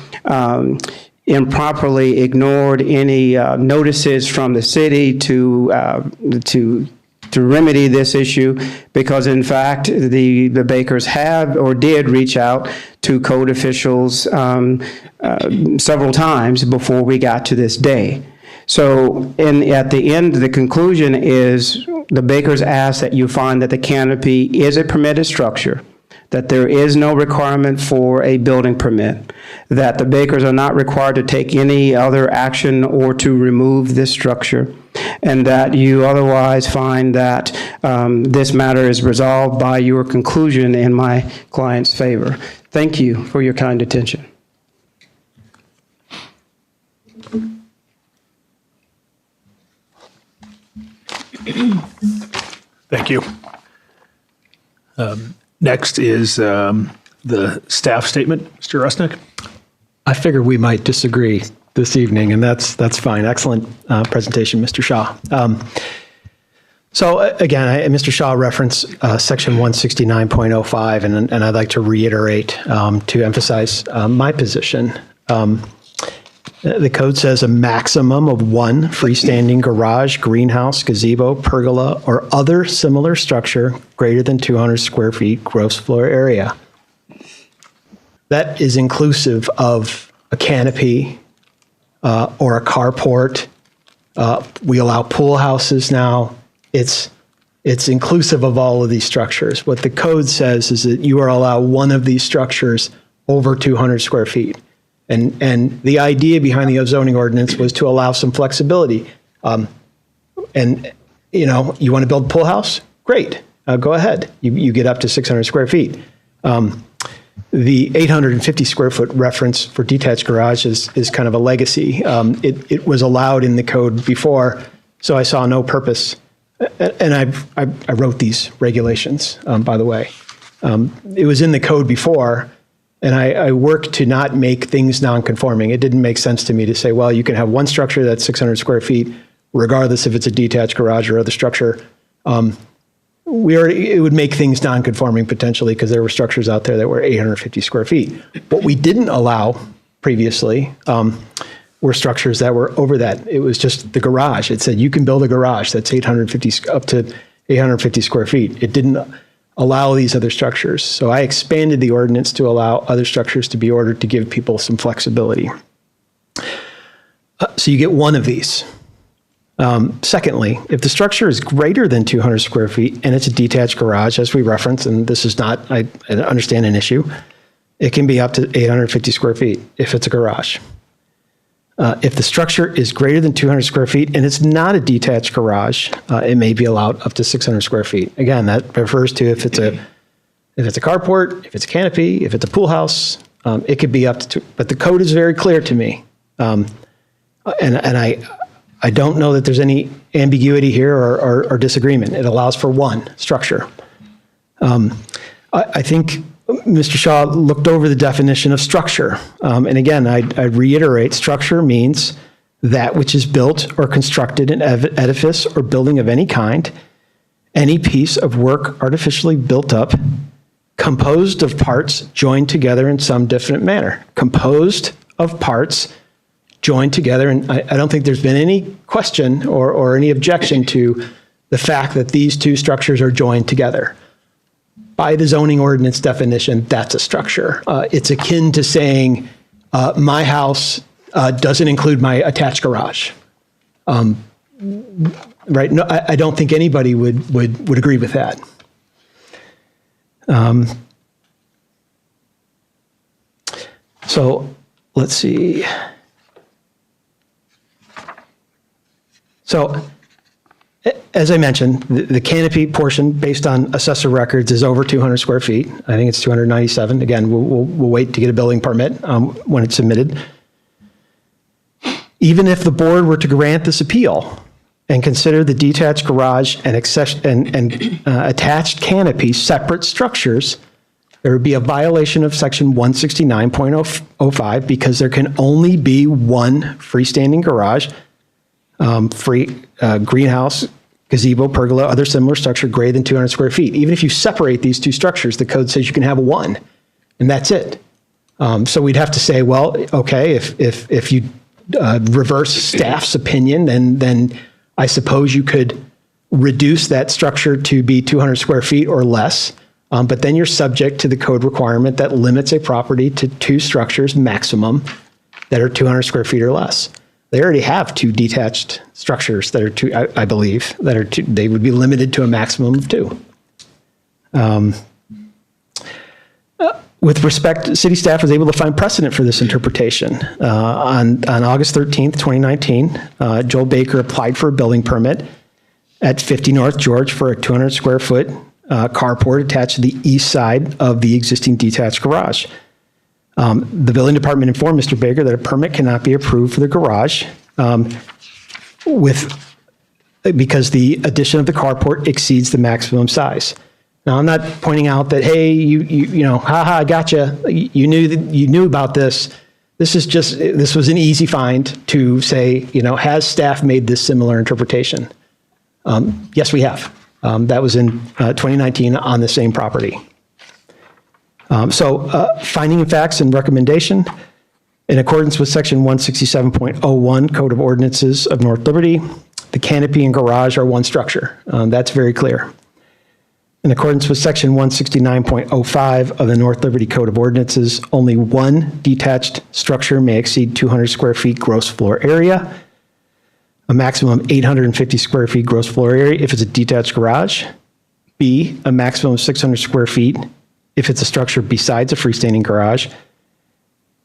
improperly ignored any notices from the city to remedy this issue, because in fact the Bakers have or did reach out to code officials several times before we got to this day. So at the end, the conclusion is the Bakers ask that you find that the canopy is a permitted structure, that there is no requirement for a building permit, that the Bakers are not required to take any other action or to remove this structure, and that you otherwise find that this matter is resolved by your conclusion in my client's favor. Thank you for your kind attention. Thank you. Next is the staff statement. Mr. Rusnick? I figured we might disagree this evening, and that's fine. Excellent presentation, Mr. Shaw. So again, Mr. Shaw referenced section 169.05, and I'd like to reiterate to emphasize my position. The code says a maximum of one freestanding garage, greenhouse, gazebo, pergola, or other similar structure greater than 200 square feet gross floor area. That is inclusive of a canopy or a carport. We allow pool houses now. It's inclusive of all of these structures. What the code says is that you are allowed one of these structures over 200 square feet. And the idea behind the zoning ordinance was to allow some flexibility. And, you want to build a pool house? Great. Go ahead. You get up to 600 square feet. the 850 square foot reference for detached garage is kind of a legacy. It was allowed in the code before, so I saw no purpose. And I wrote these regulations, by the way. It was in the code before, and I worked to not make things non-conforming. It didn't make sense to me to say, well, you can have one structure that's 600 square feet, regardless if it's a detached garage or other structure. It would make things non-conforming potentially because there were structures out there that were 850 square feet. What we didn't allow previously were structures that were over that. It was just the garage. It said you can build a garage that's 850 up to 850 square feet. It didn't allow these other structures. So I expanded the ordinance to allow other structures to be ordered to give people some flexibility. So you get one of these. Secondly, if the structure is greater than 200 square feet and it's a detached garage, as we reference, and this is not, I understand, an issue, it can be up to 850 square feet if it's a garage. If the structure is greater than 200 square feet and it's not a detached garage, it may be allowed up to 600 square feet. Again, that refers to if it's a carport, if it's a canopy, if it's a pool house, it could be up to, but the code is very clear to me. And I don't know that there's any ambiguity here or disagreement. It allows for one structure. I think Mr. Shaw looked over the definition of structure. And again, I reiterate, structure means that which is built or constructed an edifice or building of any kind, any piece of work artificially built up, composed of parts joined together in some definite manner. Composed of parts joined together, and I don't think there's been any question or any objection to the fact that these two structures are joined together. By the zoning ordinance definition, that's a structure. It's akin to saying, my house doesn't include my attached garage. Right? No, I don't think anybody would agree with that. So let's see. So, as I mentioned, the canopy portion based on assessor records is over 200 square feet. I think it's 297. Again, we'll wait to get a building permit when it's submitted. Even if the board were to grant this appeal and consider the detached garage and attached canopy separate structures, there would be a violation of section 169.05 because there can only be one freestanding garage, greenhouse, gazebo, pergola, other similar structure greater than 200 square feet. Even if you separate these two structures, the code says you can have one, and that's it. So we'd have to say, well, okay, if you reverse staff's opinion, then I suppose you could reduce that structure to be 200 square feet or less, but then you're subject to the code requirement that limits a property to two structures maximum that are 200 square feet or less. They already have two detached structures that are two, I believe, that are two, they would be limited to a maximum of two. With respect, city staff was able to find precedent for this interpretation. On August 13th, 2019, Joel Baker applied for a building permit at 50 North George for a 200 square foot carport attached to the east side of the existing detached garage. The building department informed Mr. Baker that a permit cannot be approved for the garage because the addition of the carport exceeds the maximum size. Now, I'm not pointing out that, hey, you know, haha, I gotcha. You knew about this. This was an easy find to say, you know, has staff made this similar interpretation? Yes, we have. That was in 2019 on the same property. Finding of facts and recommendation, in accordance with section 167.01 Code of Ordinances of North Liberty, the canopy and garage are one structure. That's very clear. In accordance with section 169.05 of the North Liberty Code of Ordinances, only one detached structure may exceed 200 square feet gross floor area, a maximum 850 square feet gross floor area if it's a detached garage, B, a maximum of 600 square feet if it's a structure besides a freestanding garage,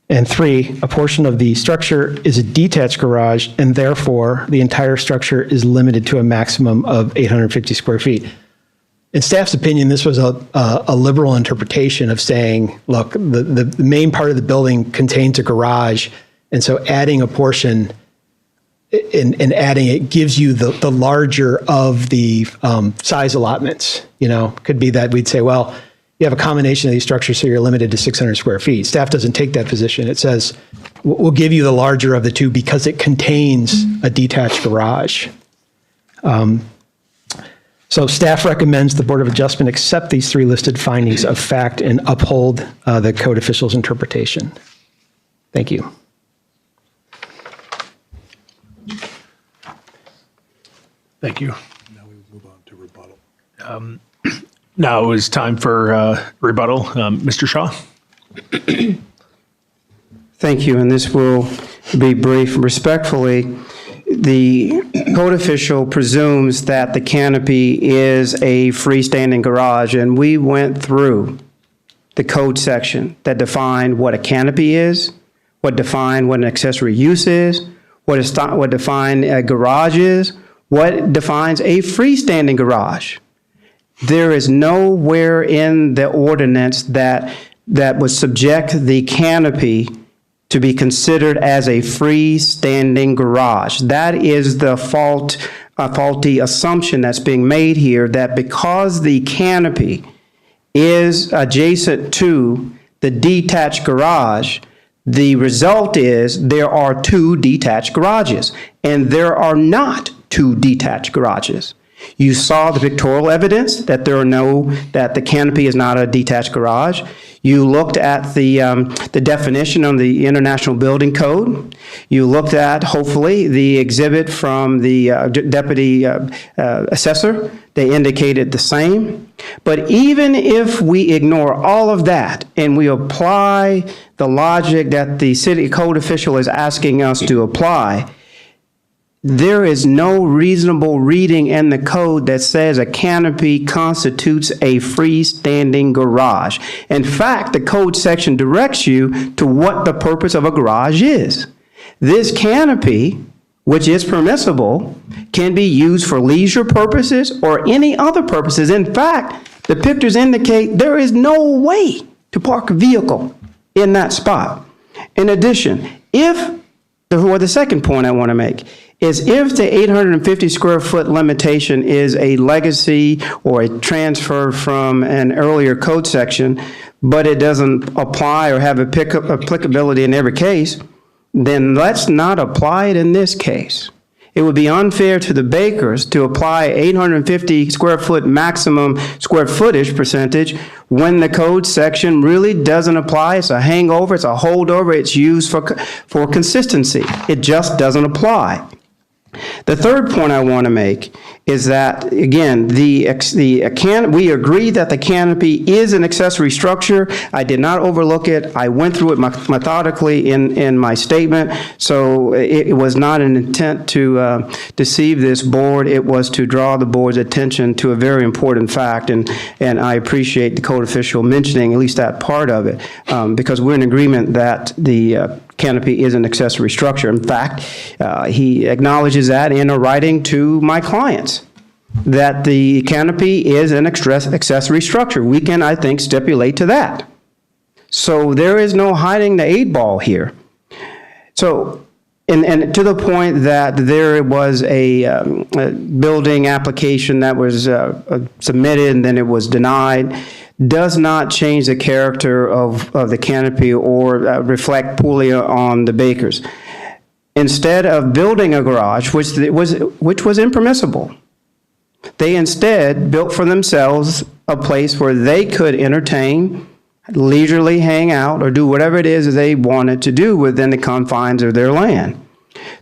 and 3, a portion of the structure is a detached garage, and therefore the entire structure is limited to a maximum of 850 square feet. in staff's opinion, this was a liberal interpretation of saying, look, the main part of the building contains a garage, and so adding a portion and adding it gives you the larger of the size allotments. Could be that we'd say, well, you have a combination of these structures, so you're limited to 600 square feet. Staff doesn't take that position. It says, we'll give you the larger of the two because it contains a detached garage. So staff recommends the Board of Adjustment accept these three listed findings of fact and uphold the code official's interpretation. Thank you. Thank you. Now we move on to rebuttal. Now is time for rebuttal. Mr. Shaw? Thank you, and this will be brief. Respectfully, the code official presumes that the canopy is a freestanding garage, and we went through the code section that defined what a canopy is, what defined what an accessory use is, what defined a garage is, what defines a freestanding garage. There is nowhere in the ordinance that would subject the canopy to be considered as a freestanding garage. That is the faulty assumption that's being made here, that because the canopy is adjacent to the detached garage, the result is there are two detached garages, and there are not two detached garages. You saw the pictorial evidence that that the canopy is not a detached garage. You looked at the definition on the International Building Code. You looked at, hopefully, the exhibit from the deputy assessor. They indicated the same. But even if we ignore all of that and we apply the logic that the city code official is asking us to apply, there is no reasonable reading in the code that says a canopy constitutes a freestanding garage. In fact, the code section directs you to what the purpose of a garage is. This canopy, which is permissible, can be used for leisure purposes or any other purposes. In fact, the pictures indicate there is no way to park a vehicle in that spot. In addition, the second point I want to make is if the 850 square foot limitation is a legacy or a transfer from an earlier code section, but it doesn't apply or have applicability in every case, then let's not apply it in this case. It would be unfair to the bakers to apply 850 square foot maximum square footage percentage when the code section really doesn't apply. It's a hangover, it's a holdover, it's used for consistency. It just doesn't apply. The third point I want to make is that, again, we agree that the canopy is an accessory structure. I did not overlook it. I went through it methodically in my statement, so it was not an intent to deceive this board. It was to draw the board's attention to a very important fact, and I appreciate the code official mentioning at least that part of it, because we're in agreement that the canopy is an accessory structure. In fact, he acknowledges that in a writing to my clients, that the canopy is an accessory structure. We can, I think, stipulate to that. So there is no hiding the 8-ball here. So, and to the point that there was a building application that was submitted and then it was denied, does not change the character of the canopy or reflect poorly on the bakers. Instead of building a garage, which was impermissible, they instead built for themselves a place where they could entertain, leisurely hang out, or do whatever it is that they wanted to do within the confines of their land.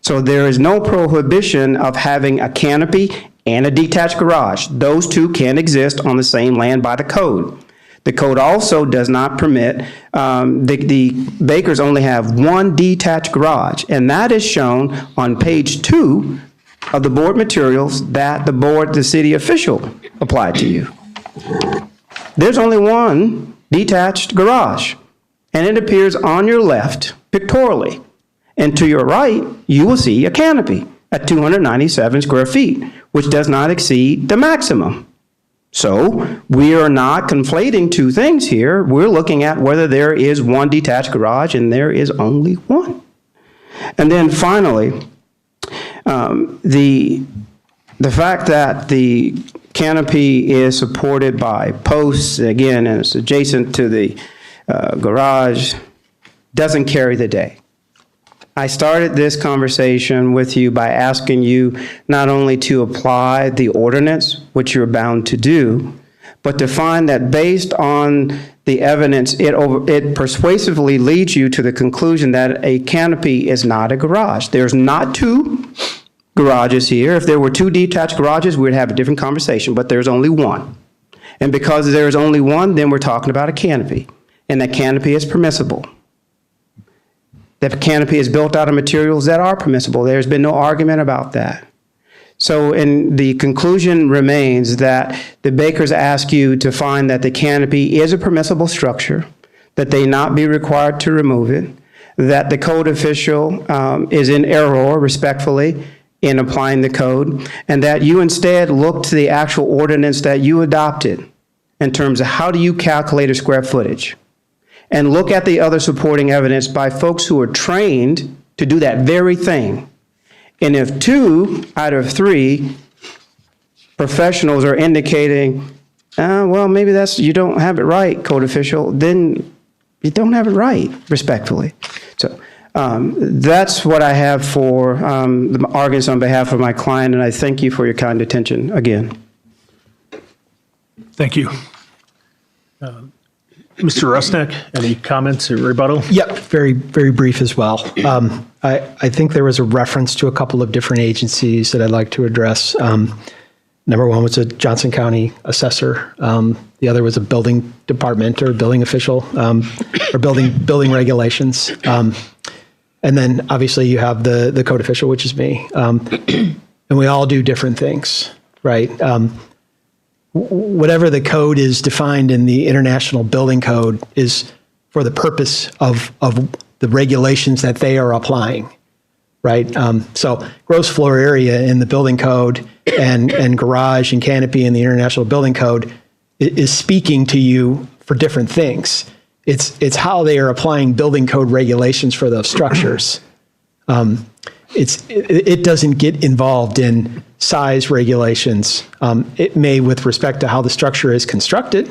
So there is no prohibition of having a canopy and a detached garage. Those two can exist on the same land by the code. The code also does not permit, the bakers only have one detached garage, and that is shown on page 2 of the board materials that the city official applied to you. There's only one detached garage, and it appears on your left pictorially. And to your right, you will see a canopy at 297 square feet, which does not exceed the maximum. So we are not conflating two things here. We're looking at whether there is one detached garage, and there is only one. And then finally, the fact that the canopy is supported by posts, again, and it's adjacent to the garage, doesn't carry the day. I started this conversation with you by asking you not only to apply the ordinance, which you're bound to do, but to find that based on the evidence, it persuasively leads you to the conclusion that a canopy is not a garage. There's not two garages here. If there were two detached garages, we'd have a different conversation, but there's only one. And because there's only one, then we're talking about a canopy, and that canopy is permissible. That canopy is built out of materials that are permissible. There's been no argument about that. So, and the conclusion remains that the Bakers ask you to find that the canopy is a permissible structure, that they not be required to remove it, that the code official is in error, respectfully, in applying the code, and that you instead look to the actual ordinance that you adopted in terms of how do you calculate a square footage, and look at the other supporting evidence by folks who are trained to do that very thing. And if 2 out of 3 professionals are indicating, well, maybe you don't have it right, code official, then you don't have it right, respectfully. So that's what I have for the arguments on behalf of my client, and I thank you for your kind attention again. Thank you. Mr. Rusnak, any comments or rebuttal? Yep, very, very brief as well. I think there was a reference to a couple of different agencies that I'd like to address. Number one was a Johnson County assessor. The other was a building department or building official or building regulations. And then obviously you have the code official, which is me. And we all do different things, right? Whatever the code is defined in the International Building Code is for the purpose of the regulations that they are applying, right? So gross floor area in the building code and garage and canopy in the International Building Code is speaking to you for different things. It's how they are applying building code regulations for those structures. It doesn't get involved in size regulations. It may with respect to how the structure is constructed,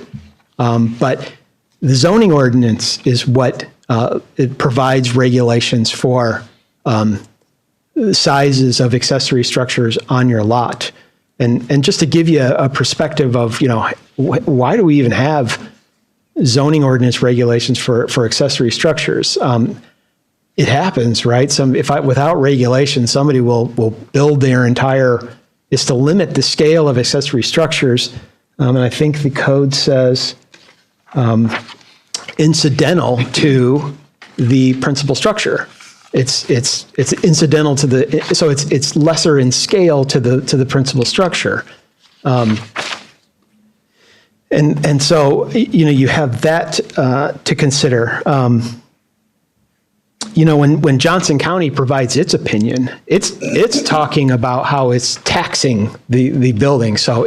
but the zoning ordinance is what it provides regulations for sizes of accessory structures on your lot. And just to give you a perspective of, why do we even have zoning ordinance regulations for accessory structures? It happens, right? Without regulation, somebody will build their entire, is to limit the scale of accessory structures. And I think the code says incidental to the principal structure. It's incidental to so it's lesser in scale to the principal structure. And so, you have that to consider. When Johnson County provides its opinion, it's talking about how it's taxing the building. So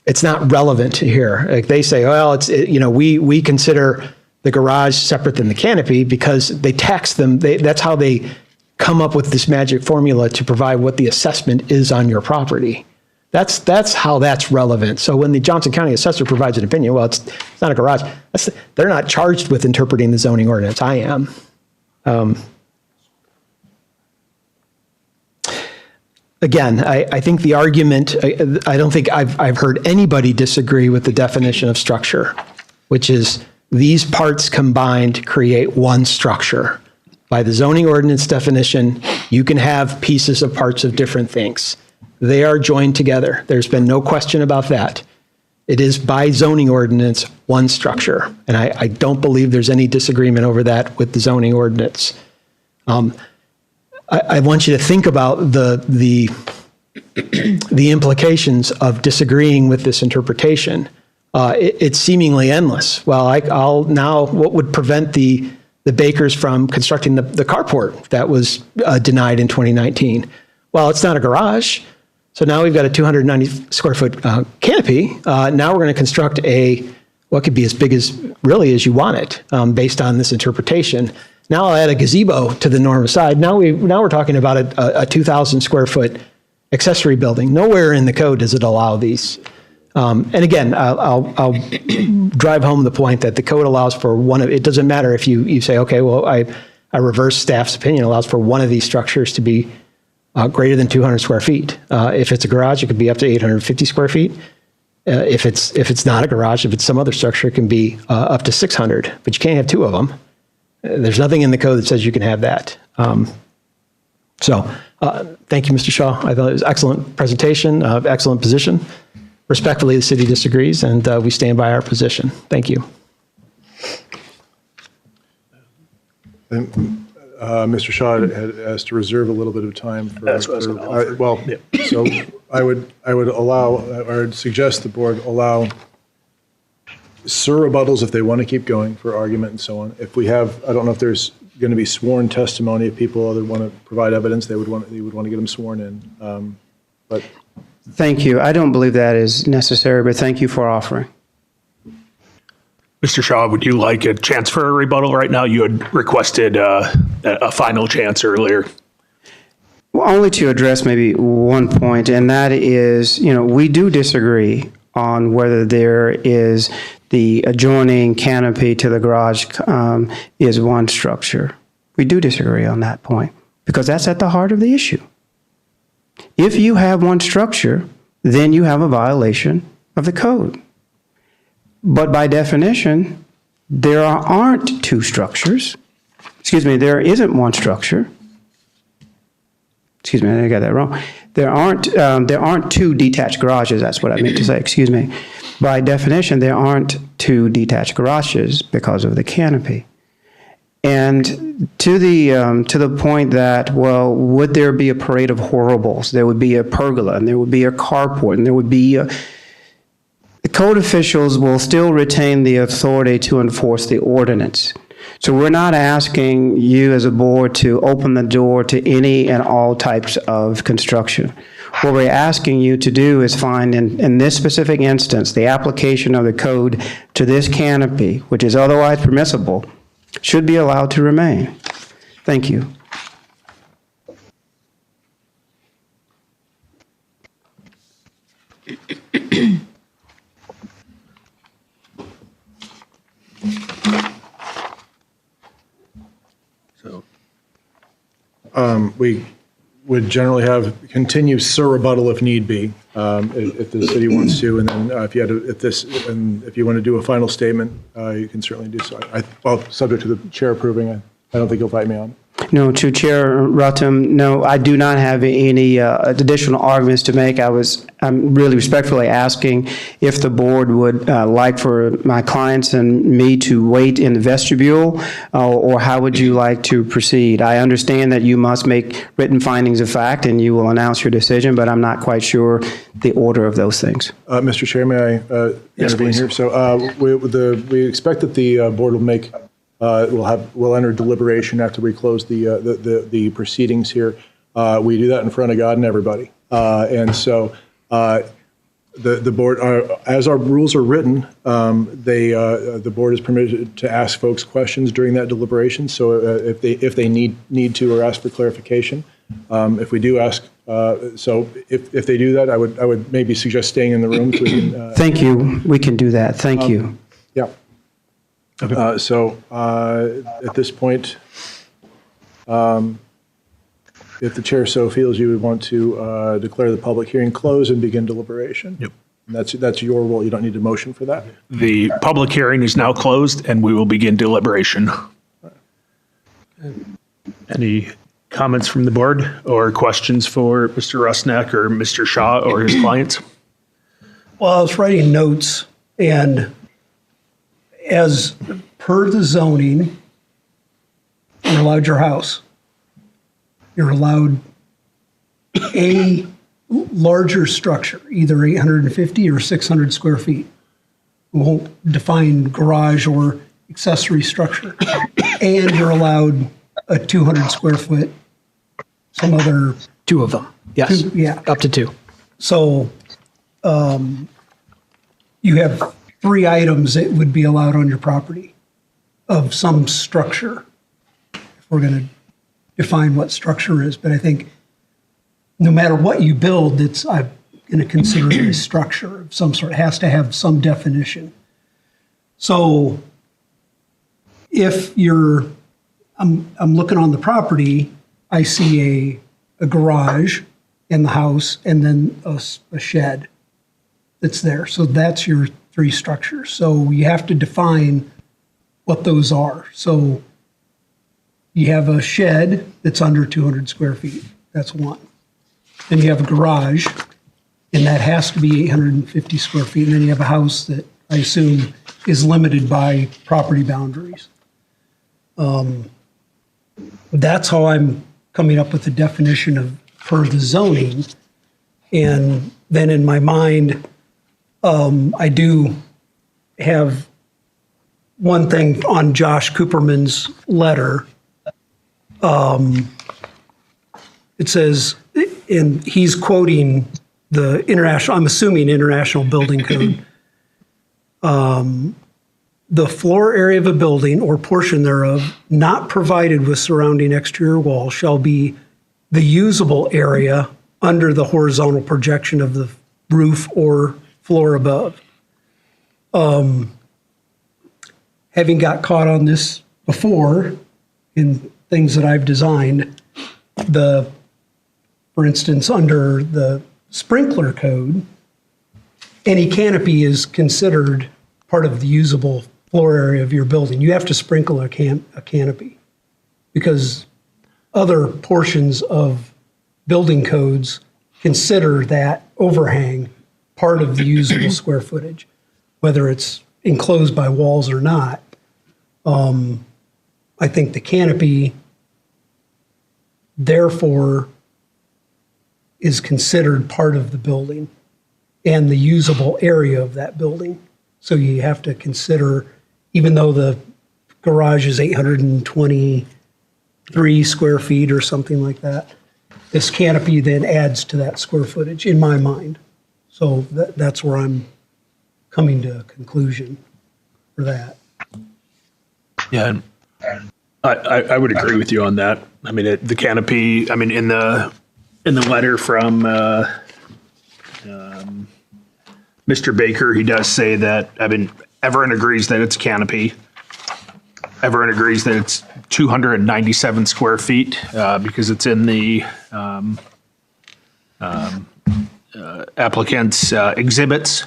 it's not relevant here. Like they say, well, we consider the garage separate than the canopy because they tax them. That's how they come up with this magic formula to provide what the assessment is on your property. That's how that's relevant. So when the Johnson County assessor provides an opinion, well, it's not a garage. They're not charged with interpreting the zoning ordinance. I am. Again, I think the argument, I don't think I've heard anybody disagree with the definition of structure, which is these parts combined create one structure. By the zoning ordinance definition, you can have pieces of parts of different things. They are joined together. There's been no question about that. It is by zoning ordinance, one structure. And I don't believe there's any disagreement over that with the zoning ordinance. I want you to think about the implications of disagreeing with this interpretation. It's seemingly endless. Well, what would prevent the Bakers from constructing the carport that was denied in 2019? Well, it's not a garage. So now we've got a 290 square foot canopy. Now we're going to construct what could be as big as you want it, based on this interpretation. Now I'll add a gazebo to the north side. Now we're talking about a 2,000 square foot accessory building. Nowhere in the code does it allow these. And again, I'll drive home the point that the code allows for one of. It doesn't matter if you say, okay, well, I reverse staff's opinion. Allows for one of these structures to be greater than 200 square feet. If it's a garage, it could be up to 850 square feet. If it's not a garage, if it's some other structure, it can be up to 600. But you can't have two of them. There's nothing in the code that says you can have that. So thank you, Mr. Shaw. I thought it was an excellent presentation, excellent position. Respectfully, the city disagrees, and we stand by our position. Thank you. Mr. Shaw had asked to reserve a little bit of time for. So I would suggest the board allow rebuttals if they want to keep going for argument and so on. If we have, I don't know if there's going to be sworn testimony. If people want to provide evidence, you would want to get them sworn in. But Thank you. I don't believe that is necessary, but thank you for offering. Mr. Shaw, would you like a chance for a rebuttal right now? You had requested a final chance earlier. Well, only to address maybe one point, and that is, we do disagree on whether there is the adjoining canopy to the garage is one structure. We do disagree on that point because that's at the heart of the issue. If you have one structure, then you have a violation of the code. But by definition, there aren't two structures. Excuse me, there isn't one structure. Excuse me, I got that wrong. There aren't two detached garages. That's what I meant to say. Excuse me. By definition, there aren't two detached garages because of the canopy. And to the point that, well, would there be a parade of horribles? There would be a pergola, and there would be a carport, and there would be the code officials will still retain the authority to enforce the ordinance. So we're not asking you as a board to open the door to any and all types of construction. What we're asking you to do is find, in this specific instance, the application of the code to this canopy, which is otherwise permissible, should be allowed to remain. Thank you. we would generally have continue rebuttal if need be, if the city wants to, and then if you want to do a final statement, you can certainly do so. Well, subject to the chair approving. I don't think you'll fight me on. No, to Chair Rutum, no, I do not have any additional arguments to make. I'm really respectfully asking if the board would like for my clients and me to wait in the vestibule, or how would you like to proceed? I understand that you must make written findings of fact and you will announce your decision, but I'm not quite sure the order of those things. Mr. Chair, may I intervene here? So we expect that the board will make. We'll enter deliberation after we close the proceedings here. We do that in front of God and everybody, and so the board, as our rules are written, the board is permitted to ask folks questions during that deliberation. So if they need to or ask for clarification, if we do ask, so if they do that, I would maybe suggest staying in the room. So we can, Thank you. We can do that. Thank you. Yeah. Okay. So at this point, if the chair so feels, you would want to declare the public hearing closed and begin deliberation. Yep. And that's your role. You don't need a motion for that. The public hearing is now closed, and we will begin deliberation. Any comments from the board or questions for Mr. Rusnak or Mr. Shaw or his clients? Well, I was writing notes, and as per the zoning, you're allowed your house. You're allowed a larger structure, either 850 or 600 square feet. We won't define garage or accessory structure. And you're allowed a 200 square foot, some other. Two of them. Yes. Yeah. Up to two. So you have 3 items that would be allowed on your property of some structure, if we're going to define what structure is. But I think no matter what you build, I'm going to consider it a structure of some sort. It has to have some definition. So if I'm looking on the property, I see a garage in the house and then a shed that's there. So that's your 3 structures. So you have to define what those are. So you have a shed that's under 200 square feet. That's one. Then you have a garage, and that has to be 850 square feet. And then you have a house that I assume is limited by property boundaries. That's how I'm coming up with the definition of per the zoning. And then in my mind, I do have one thing on Josh Cooperman's letter. It says, and he's quoting the international, I'm assuming International Building Code. The floor area of a building or portion thereof not provided with surrounding exterior wall shall be the usable area under the horizontal projection of the roof or floor above. Having got caught on this before in things that I've designed, for instance, under the sprinkler code, any canopy is considered part of the usable floor area of your building. You have to sprinkle a canopy because other portions of building codes consider that overhang part of the usable square footage, whether it's enclosed by walls or not. I think the canopy, therefore, is considered part of the building and the usable area of that building. So you have to consider, even though the garage is 823 square feet or something like that, this canopy then adds to that square footage in my mind. So that's where I'm coming to a conclusion for that. Yeah, I would agree with you on that. I mean, the canopy, I mean, in the letter from Mr. Baker, he does say that, I mean, everyone agrees that it's a canopy. Everyone agrees that it's 297 square feet because it's in the applicant's exhibits.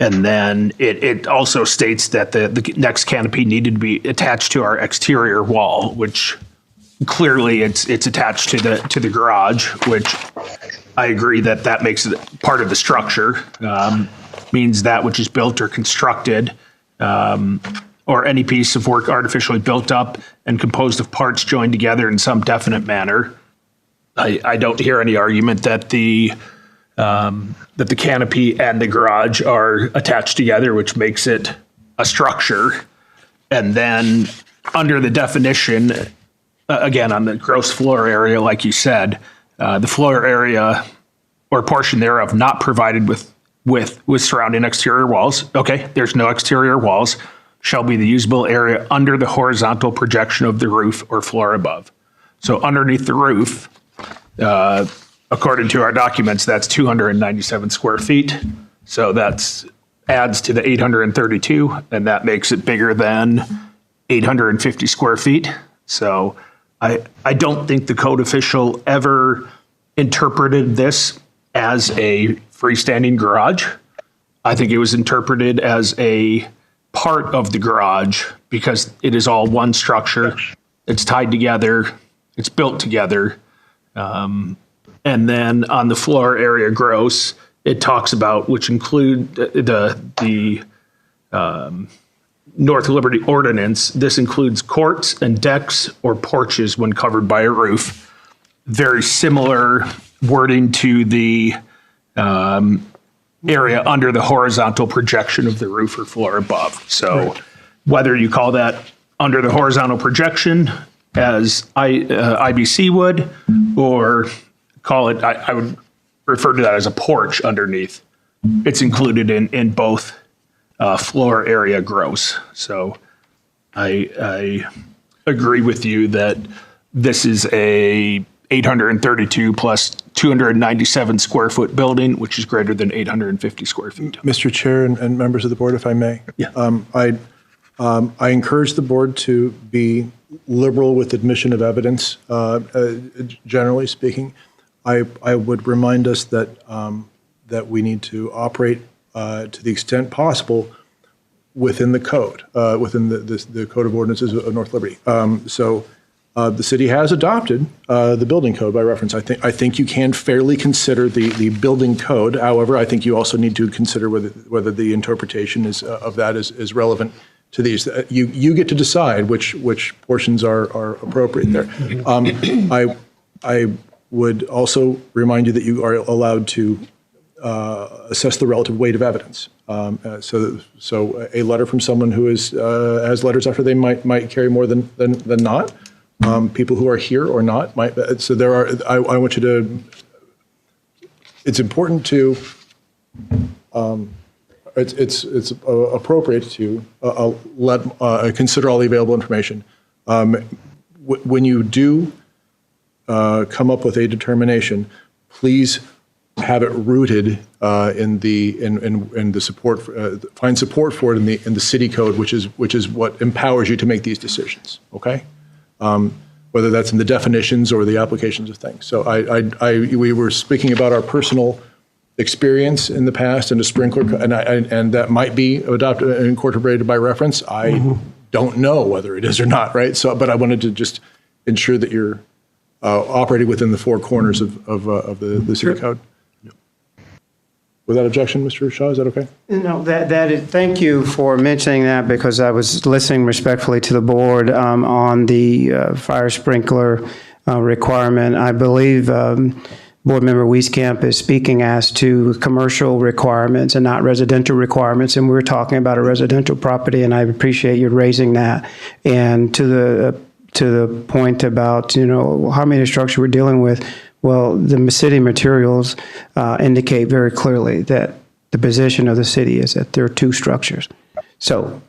And then it also states that the next canopy needed to be attached to our exterior wall, which clearly it's attached to the garage, which I agree that makes it part of the structure. Means that which is built or constructed, or any piece of work artificially built up and composed of parts joined together in some definite manner. I don't hear any argument that the canopy and the garage are attached together, which makes it a structure. And then under the definition, again, on the gross floor area, like you said, the floor area or portion thereof not provided with surrounding exterior walls. Okay, there's no exterior walls, shall be the usable area under the horizontal projection of the roof or floor above. So underneath the roof, according to our documents, that's 297 square feet. So that's adds to the 832, and that makes it bigger than 850 square feet. So I don't think the code official ever interpreted this as a freestanding garage. I think it was interpreted as a part of the garage because it is all one structure. It's tied together. It's built together. And then on the floor area gross, it talks about, which include the North Liberty Ordinance. This includes courts and decks or porches when covered by a roof. Very similar wording to the area under the horizontal projection of the roof or floor above. So whether you call that under the horizontal projection as IBC would, or call it, I would refer to that as a porch underneath. It's included in both floor area gross. So I agree with you that this is a 832 plus 297 square foot building, which is greater than 850 square feet. Mr. Chair and members of the board, if I may. Yeah. I encourage the board to be liberal with admission of evidence, generally speaking. I would remind us that that we need to operate to the extent possible within the code, within the Code of Ordinances of North Liberty. So the city has adopted the building code by reference. I think you can fairly consider the building code. However, I think you also need to consider whether the interpretation of that is relevant to these. You get to decide which portions are appropriate there. I would also remind you that you are allowed to assess the relative weight of evidence. So a letter from someone who has letters after they might carry more than not. People who are here or not might. So there are. I want you to. It's important to. It's appropriate to consider all the available information. When you do come up with a determination, please have it rooted in the support. Find support for it in the city code, which is what empowers you to make these decisions. Okay. Whether that's in the definitions or the applications of things. So we were speaking about our personal experience in the past and a sprinkler, and that might be adopted and incorporated by reference. I don't know whether it is or not, right? So, but I wanted to just ensure that you're operating within the four corners of the city code. Without objection, Mr. Shaw, is that okay? No, that is, thank you for mentioning that, because I was listening respectfully to the board on the fire sprinkler requirement. I believe Board Member Wieskamp is speaking as to commercial requirements and not residential requirements, and we were talking about a residential property, and I appreciate you raising that. And to the point about, how many structure we're dealing with, well, the city materials indicate very clearly that the position of the city is that there are two structures. So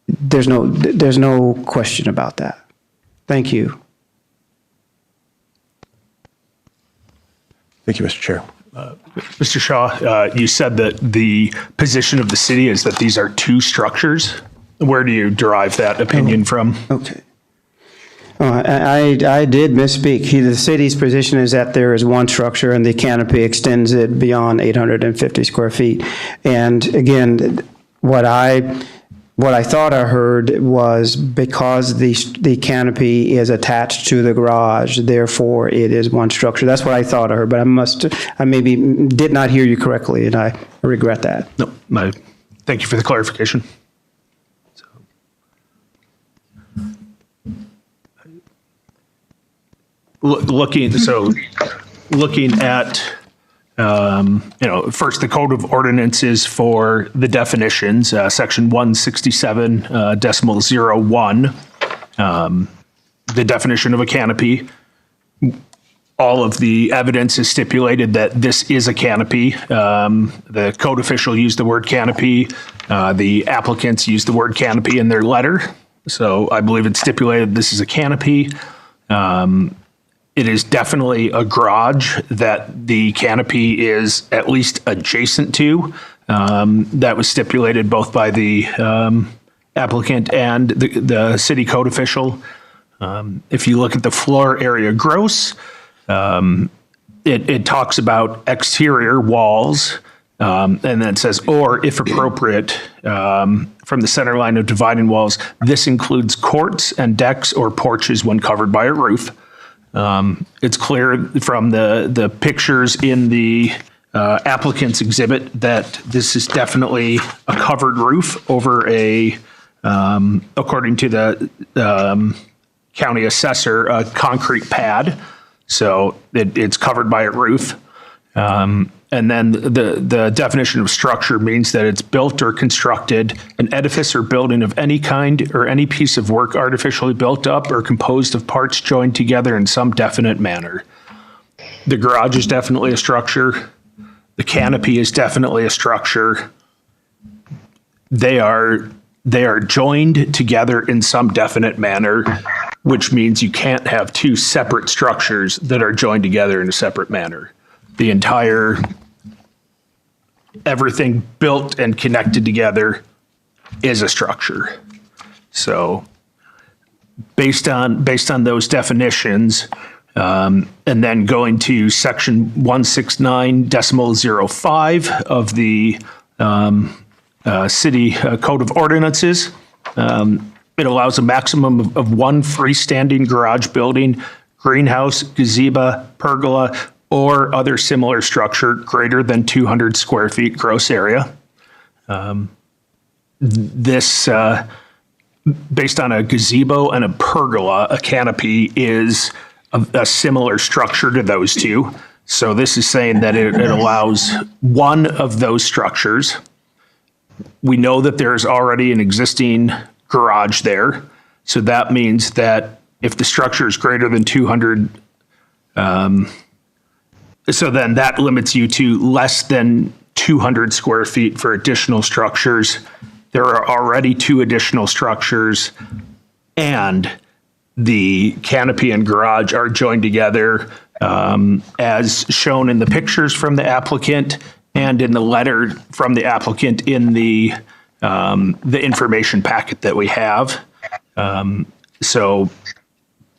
there's no question about that. Thank you. Thank you, Mr. Chair. Mr. Shaw, you said that the position of the city is that these are two structures. Where do you derive that opinion from? Okay. I did misspeak. The city's position is that there is one structure and the canopy extends it beyond 850 square feet. And again, what I thought I heard was because the canopy is attached to the garage, therefore it is one structure. That's what I thought I heard, but I maybe did not hear you correctly, and I regret that. No, thank you for the clarification. Looking at, first the Code of Ordinances for the definitions, section 167.01, the definition of a canopy. All of the evidence is stipulated that this is a canopy. The code official used the word canopy. The applicants used the word canopy in their letter. So I believe it's stipulated this is a canopy. It is definitely a garage that the canopy is at least adjacent to. That was stipulated both by the applicant and the city code official. If you look at the floor area gross, it talks about exterior walls, and then it says, or if appropriate, from the center line of dividing walls, this includes courts and decks or porches when covered by a roof. It's clear from the pictures in the applicant's exhibit that this is definitely a covered roof over according to the county assessor, a concrete pad. So it's covered by a roof. And then the definition of structure means that it's built or constructed, an edifice or building of any kind or any piece of work artificially built up or composed of parts joined together in some definite manner. The garage is definitely a structure. The canopy is definitely a structure. They are joined together in some definite manner, which means you can't have two separate structures that are joined together in a separate manner. The entire, everything built and connected together is a structure. So based on those definitions, and then going to section 169.05 of the City Code of Ordinances, it allows a maximum of one freestanding garage building, greenhouse, gazebo, pergola, or other similar structure greater than 200 square feet gross area. This, based on a gazebo and a pergola, a canopy is a similar structure to those two. So this is saying that it allows one of those structures. We know that there's already an existing garage there. So that means that if the structure is greater than 200, so then that limits you to less than 200 square feet for additional structures. There are already two additional structures, and the canopy and garage are joined together as shown in the pictures from the applicant and in the letter from the applicant in the information packet that we have. So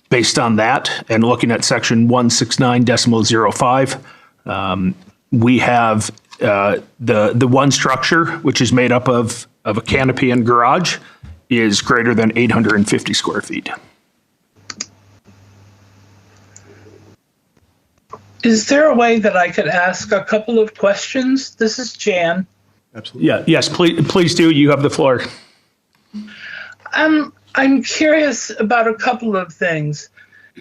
based on that and looking at section 169.05, we have the one structure, which is made up of a canopy and garage, is greater than 850 square feet. Is there a way that I could ask a couple of questions? This is Jan. Absolutely. Yeah. Yes, please do. You have the floor. I'm curious about a couple of things.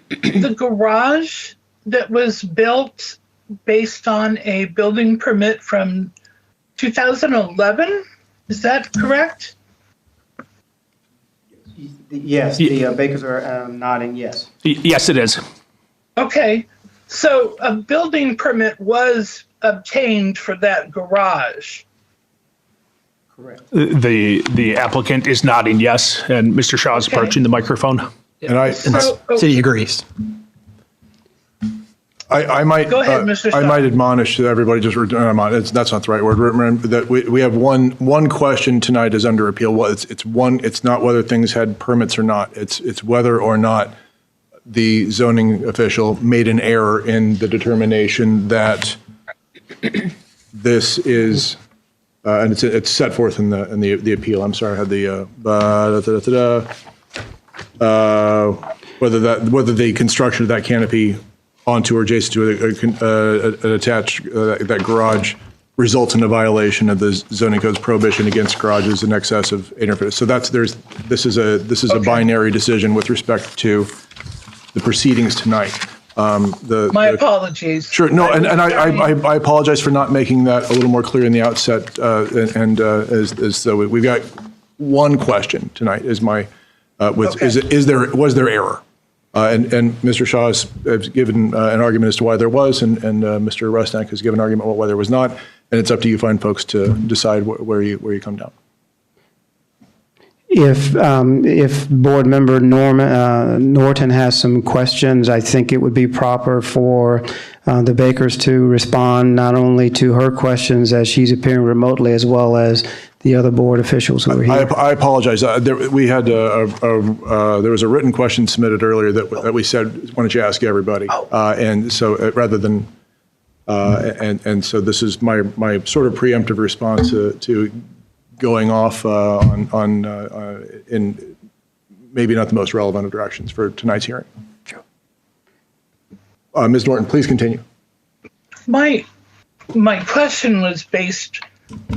The garage that was built based on a building permit from 2011, is that correct? Yes, the Bakers are nodding yes. Yes, it is. Okay, so a building permit was obtained for that garage. Correct. The applicant is nodding yes, and Mr. Shaw is approaching the microphone. And City agrees. I might Go ahead, Mr. I Shaw. might admonish everybody. That's not the right word. Remember that we have one question tonight is under appeal. Well, it's not whether things had permits or not. It's whether or not the zoning official made an error in the determination that this is, and it's set forth in the appeal. I'm sorry, I had the whether the construction of that canopy onto or adjacent to an attached that garage results in a violation of the zoning code's prohibition against garages in excess of 800 feet. So this is a binary decision with respect to the proceedings tonight. My apologies. Sure. No, and I apologize for not making that a little more clear in the outset. So we've got one question tonight. Was there error? And Mr. Shaw has given an argument as to why there was, and Mr. Rusnak has given an argument about why there was not. And it's up to you fine folks to decide where you come down. If Board Member Norton has some questions, I think it would be proper for the Bakers to respond not only to her questions as she's appearing remotely, as well as the other board officials who are here. I apologize. There was a written question submitted earlier that we said, why don't you ask everybody? And so rather than, and so this is my sort of preemptive response to going off in maybe not the most relevant of directions for tonight's hearing. Sure. Ms. Norton, please continue. My question was based,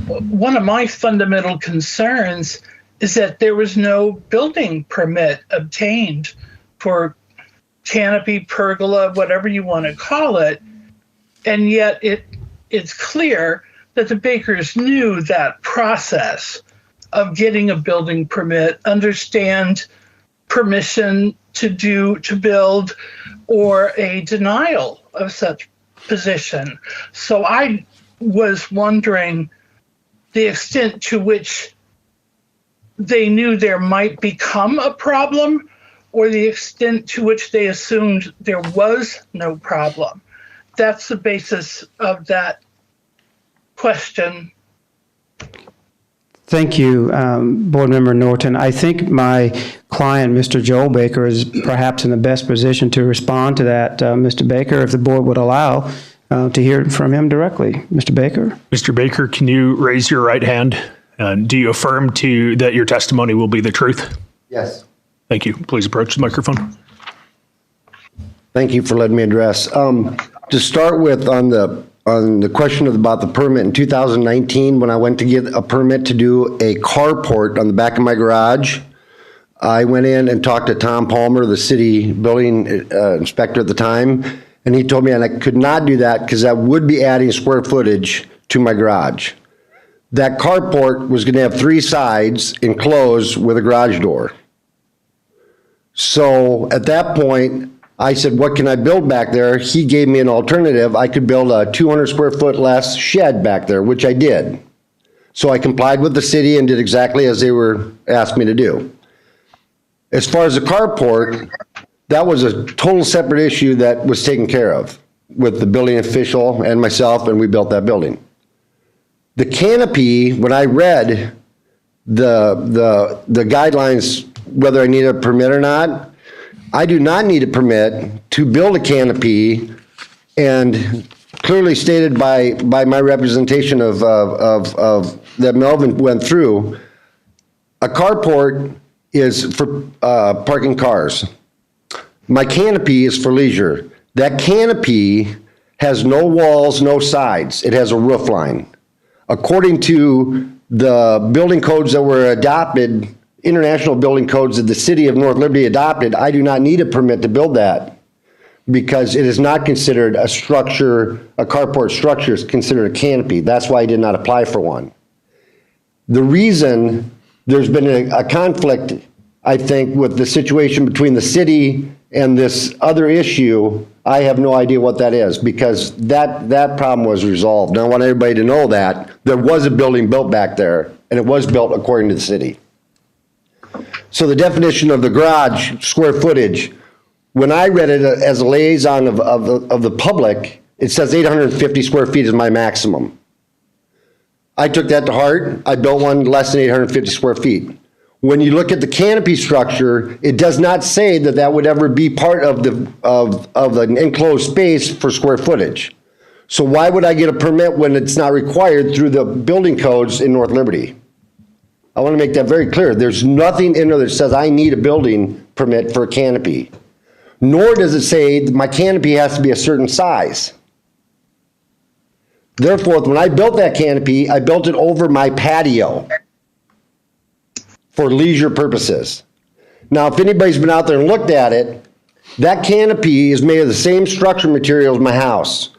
one of my fundamental concerns is that there was no building permit obtained for canopy, pergola, whatever you want to call it, and yet it's clear that the Bakers knew that process of getting a building permit, understand permission to build, or a denial of such position. So I was wondering the extent to which they knew there might become a problem, or the extent to which they assumed there was no problem. That's the basis of that question. Thank you, Board Member Norton. I think my client, Mr. Joel Baker, is perhaps in the best position to respond to that. Mr. Baker, if the board would allow, to hear from him directly. Mr. Baker? Mr. Baker, can you raise your right hand? Do you affirm that your testimony will be the truth? Yes. Thank you. Please approach the microphone. Thank you for letting me address. To start with, on the question about the permit, in 2019, when I went to get a permit to do a carport on the back of my garage, I went in and talked to Tom Palmer, the city building inspector at the time, and he told me I could not do that because that would be adding square footage to my garage. That carport was going to have 3 sides enclosed with a garage door. So at that point, I said, what can I build back there? He gave me an alternative. I could build a 200 square foot less shed back there, which I did. So I complied with the city and did exactly as they were asked me to do. As far as the carport, that was a total separate issue that was taken care of with the building official and myself, and we built that building. The canopy, when I read the guidelines, whether I need a permit or not, I do not need a permit to build a canopy, and clearly stated by my representation of that Melvin went through, a carport is for parking cars. My canopy is for leisure. That canopy has no walls, no sides. It has a roof line. According to the building codes that were adopted, international building codes that the city of North Liberty adopted, I do not need a permit to build that because it is not considered a structure, a carport structure is considered a canopy. That's why I did not apply for one. The reason there's been a conflict, I think, with the situation between the city and this other issue, I have no idea what that is because that problem was resolved. And I want everybody to know that there was a building built back there and it was built according to the city. So the definition of the garage square footage, when I read it as a liaison of the public, it says 850 square feet is my maximum. I took that to heart. I built one less than 850 square feet. When you look at the canopy structure, it does not say that that would ever be part of an enclosed space for square footage. So why would I get a permit when it's not required through the building codes in North Liberty? I want to make that very clear. There's nothing in there that says I need a building permit for a canopy. Nor does it say that my canopy has to be a certain size. Therefore, when I built that canopy, I built it over my patio for leisure purposes. Now, if anybody's been out there and looked at it, that canopy is made of the same structure material as my house.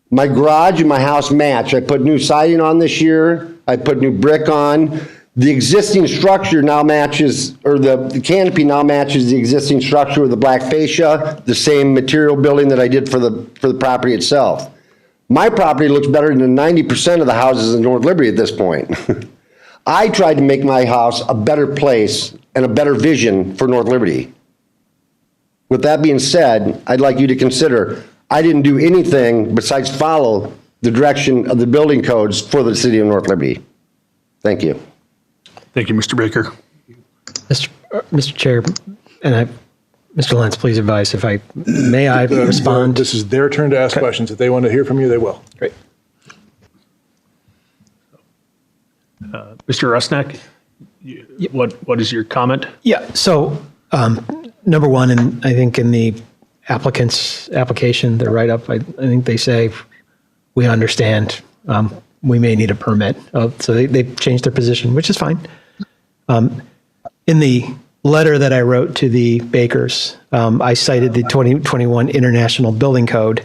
My garage and my house match. I put new siding on this year. I put new brick on. The existing structure now matches, or the canopy now matches the existing structure with the black fascia, the same material building that I did for the property itself. My property looks better than 90% of the houses in North Liberty at this point. I tried to make my house a better place and a better vision for North Liberty. With that being said, I'd like you to consider I didn't do anything besides follow the direction of the building codes for the city of North Liberty. Thank you. Thank you, Mr. Baker. Mr. Chair, and Mr. Lentz, please advise if I respond. This is their turn to ask questions. If they want to hear from you, they will. Great. Mr. Rusnak, what is your comment? Yeah. So, number one, and I think in the applicant's application, the write-up, I think they say we understand we may need a permit. So they've changed their position, which is fine. In the letter that I wrote to the Bakers, I cited the 2021 International Building Code,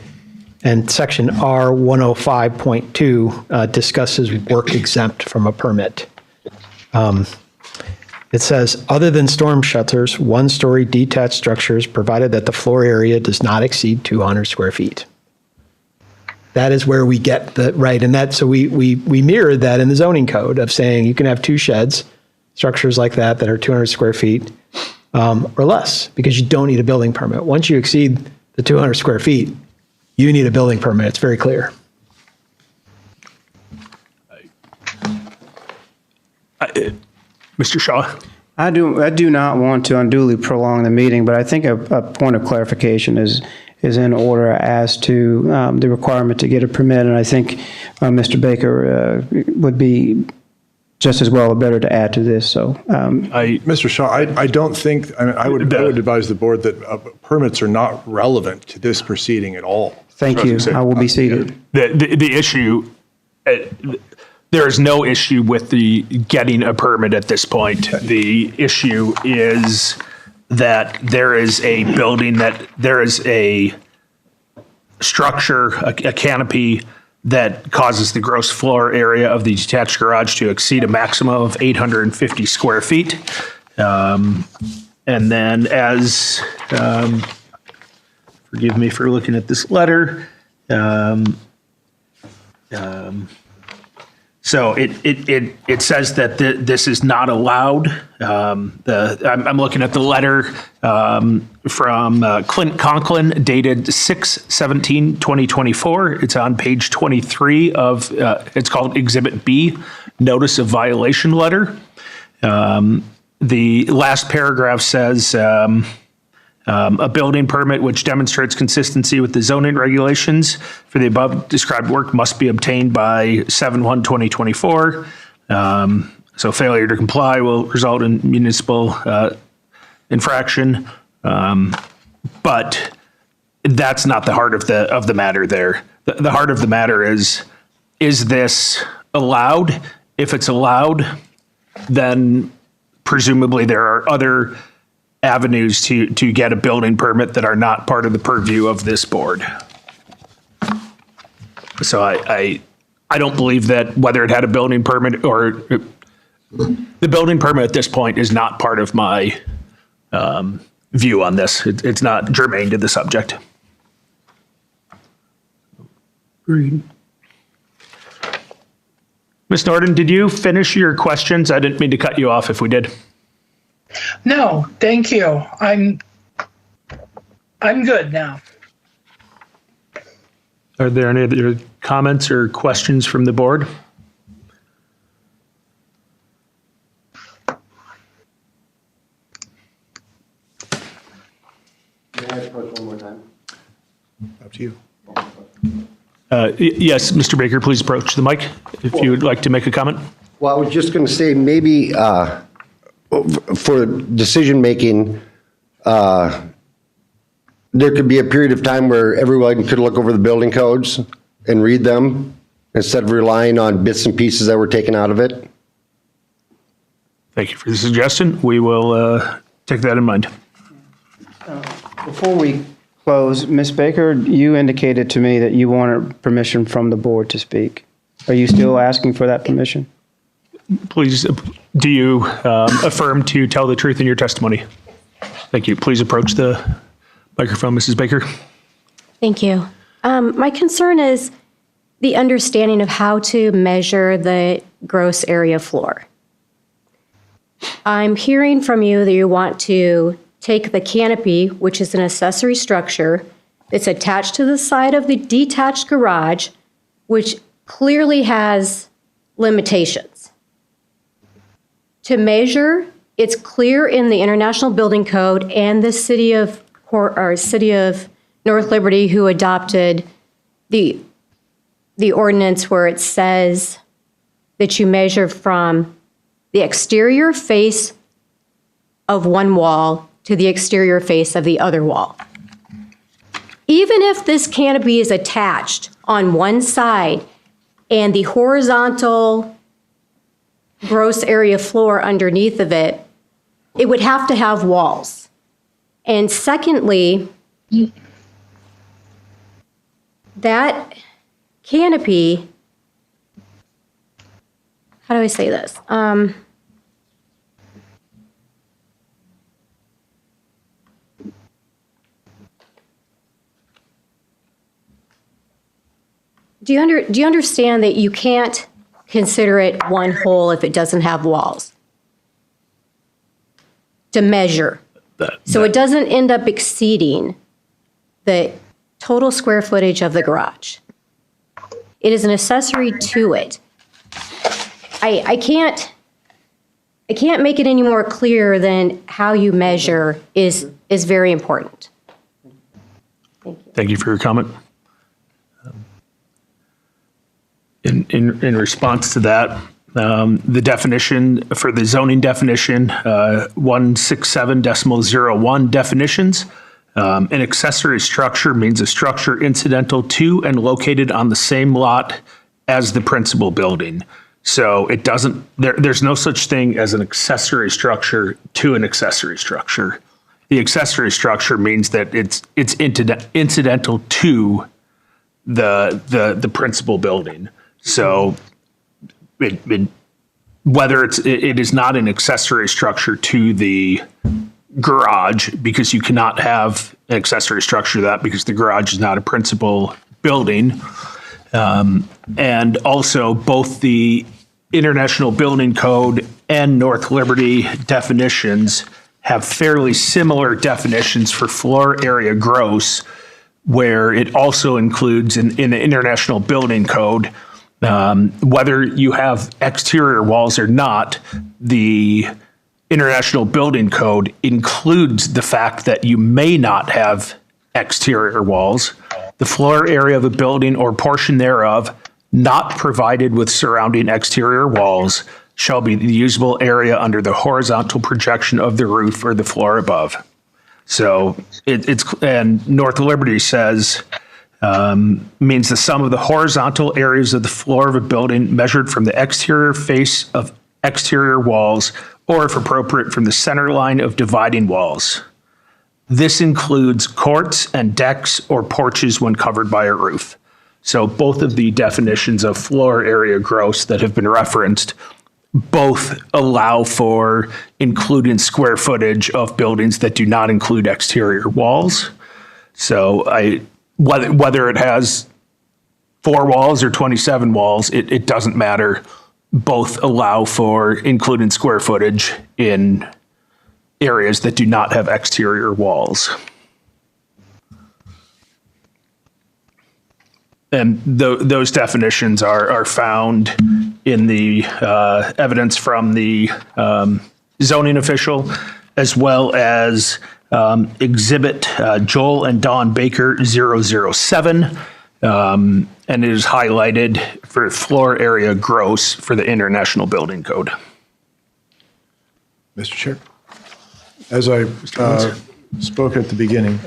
and section R105.2 discusses work exempt from a permit. It says, other than storm shelters, one-story detached structures, provided that the floor area does not exceed 200 square feet. That is where we get the right. And that, so we mirrored that in the zoning code of saying you can have 2 sheds, structures like that are 200 square feet or less, because you don't need a building permit. Once you exceed the 200 square feet, you need a building permit. It's very clear. Mr. Shaw? I do not want to unduly prolong the meeting, but I think a point of clarification is in order as to the requirement to get a permit, and I think Mr. Baker would be just as well or better to add to this. So, Mr. Shaw, I don't think, I would advise the board that permits are not relevant to this proceeding at all. thank you. I will be seated. The issue, there is no issue with the getting a permit at this point. The issue is that there is a building, that there is a structure, a canopy that causes the gross floor area of the detached garage to exceed a maximum of 850 square feet. And then as, forgive me for looking at this letter, so it says that this is not allowed. I'm looking at the letter from Clint Conklin dated 6/17/2024. It's on page 23 of, it's called Exhibit B, Notice of Violation Letter. The last paragraph says, a building permit which demonstrates consistency with the zoning regulations for the above described work must be obtained by 7/1/2024. So failure to comply will result in municipal infraction. But that's not the heart of the matter there. The heart of the matter is this allowed? If it's allowed, then presumably there are other avenues to get a building permit that are not part of the purview of this board. So I don't believe that whether it had a building permit or the building permit at this point is not part of my view on this. It's not germane to the subject. Agreed. Ms. Norton, did you finish your questions? I didn't mean to cut you off if we did. No, thank you. I'm good now. Are there any other comments or questions from the board? May I approach one more time? Up to you. Yes, Mr. Baker, please approach the mic if you would like to make a comment. Well, I was just going to say maybe for decision-making, there could be a period of time where everyone could look over the building codes and read them instead of relying on bits and pieces that were taken out of it. Thank you for the suggestion. We will take that in mind. Before we close, Ms. Baker, you indicated to me that you wanted permission from the board to speak. Are you still asking for that permission? Please, do you affirm to tell the truth in your testimony? Thank you. Please approach the microphone, Mrs. Baker. Thank you. My concern is the understanding of how to measure the gross area floor. I'm hearing from you that you want to take the canopy, which is an accessory structure that's attached to the side of the detached garage, which clearly has limitations. To measure, it's clear in the International Building Code and the City of North Liberty, who adopted the ordinance where it says that you measure from the exterior face of one wall to the exterior face of the other wall. Even if this canopy is attached on one side and the horizontal gross area floor underneath of it, it would have to have walls. And secondly, that canopy, how do I say this? do you understand that you can't consider it one whole if it doesn't have walls to measure? So it doesn't end up exceeding the total square footage of the garage. It is an accessory to it. I can't make it any more clear than how you measure is very important. Thank you for your comment. In response to that, the definition for the zoning definition, 167.01 definitions, an accessory structure means a structure incidental to and located on the same lot as the principal building. So it doesn't, there's no such thing as an accessory structure to an accessory structure. The accessory structure means that it's incidental to the principal building. So whether it is not an accessory structure to the garage, because you cannot have an accessory structure to that because the garage is not a principal building. And also both the International Building Code and North Liberty definitions have fairly similar definitions for floor area gross, where it also includes in the International Building Code, whether you have exterior walls or not, the International Building Code includes the fact that you may not have exterior walls. The floor area of a building or portion thereof not provided with surrounding exterior walls shall be the usable area under the horizontal projection of the roof or the floor above. So and North Liberty says, means the sum of the horizontal areas of the floor of a building measured from the exterior face of exterior walls, or if appropriate, from the center line of dividing walls. This includes courts and decks or porches when covered by a roof. So both of the definitions of floor area gross that have been referenced both allow for including square footage of buildings that do not include exterior walls. So whether it has 4 walls or 27 walls, it doesn't matter. Both allow for including square footage in areas that do not have exterior walls. And those definitions are found in the evidence from the zoning official, as well as Exhibit Joel and Dawn Baker 007. And it is highlighted for floor area gross for the International Building Code. Mr. Chair, as I spoke at the beginning,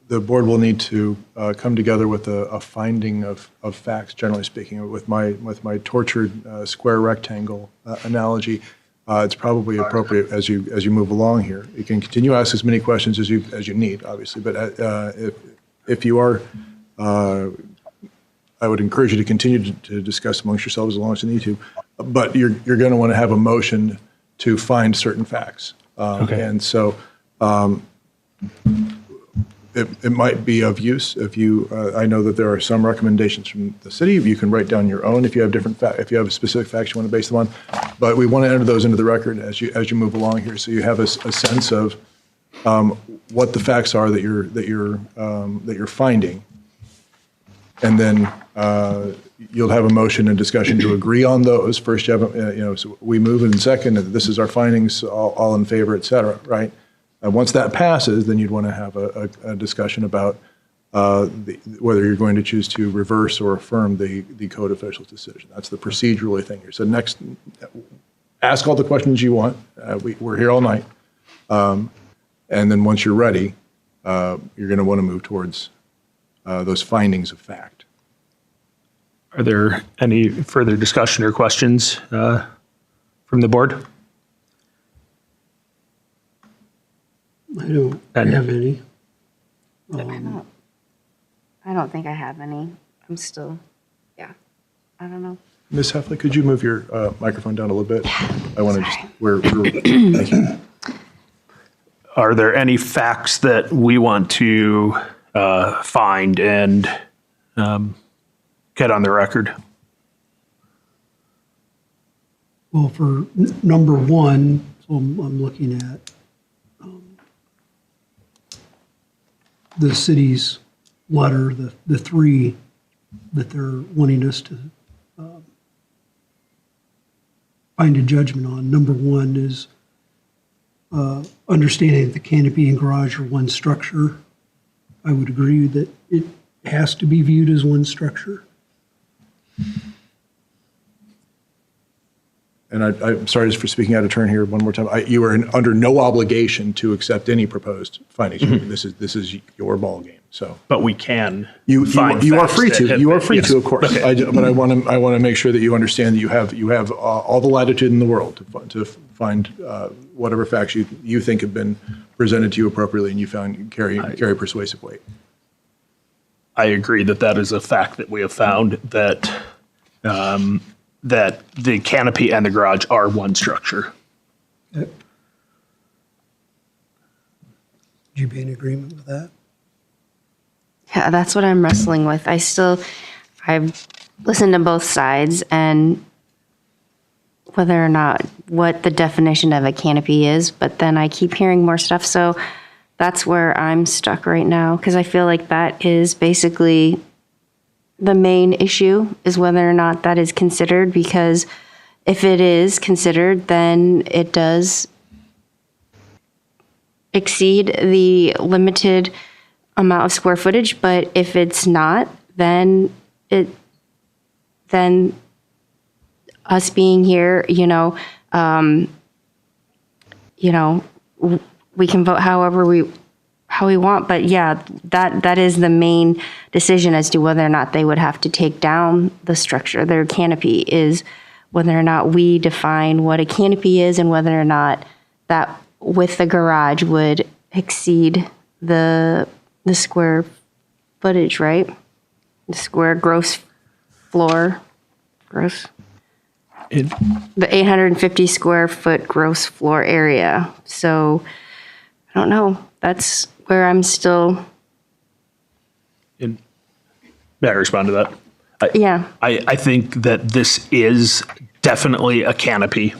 the board will need to come together with a finding of facts, generally speaking. With my tortured square rectangle analogy, it's probably appropriate as you move along here. You can continue to ask as many questions as you need, obviously, but if you are, I would encourage you to continue to discuss amongst yourselves as long as you need to. But you're going to want to have a motion to find certain facts, Okay. And so. It might be of use if you. I know that there are some recommendations from the city. You can write down your own if you have if you have specific facts you want to base them on. But we want to enter those into the record as you move along here, so you have a sense of what the facts are that you're finding, and then you'll have a motion and discussion to agree on those. First, you have so we move, and second, this is our findings, all in favor, et cetera, right? Once that passes, then you'd want to have a discussion about whether you're going to choose to reverse or affirm the code official's decision. That's the procedural thing here. So next, ask all the questions you want. We're here all night. And then once you're ready, you're going to want to move towards those findings of fact. Are there any further discussion or questions from the board? I don't have any. I don't think I have any. I'm still, I don't know. Ms. Heffley, could you move your microphone down a little bit? I want to just, thank you. Are there any facts that we want to find and get on the record. Well, for number one, so I'm looking at the city's letter, the three that they're wanting us to find a judgment on. Number one is understanding that the canopy and garage are one structure. I would agree that it has to be viewed as one structure. And I'm sorry for speaking out of turn here one more time. You are under no obligation to accept any proposed findings. This is your ball game. So, But we can. you are free to. You are free yes. to, of course. Okay. But I want to make sure that you understand that you have all the latitude in the world to find whatever facts you think have been presented to you appropriately and you found carry persuasive weight. I agree that is a fact that we have found, that that the canopy and the garage are one structure. Would you be in agreement with that? Yeah, that's what I'm wrestling with. I've listened to both sides and whether or not what the definition of a canopy is, but then I keep hearing more stuff. So that's where I'm stuck right now, because I feel like that is basically the main issue, is whether or not that is considered, because if it is considered, then it does exceed the limited amount of square footage. But if it's not, then us being here, we can vote however we want. But yeah, that is the main decision as to whether or not they would have to take down the structure. Their canopy is whether or not we define what a canopy is and whether or not that with the garage would exceed the square footage, right? The square gross floor, the 850 square foot gross floor area. So I don't know. That's where I'm still. May I respond to that? Yeah. I think that this is definitely a canopy,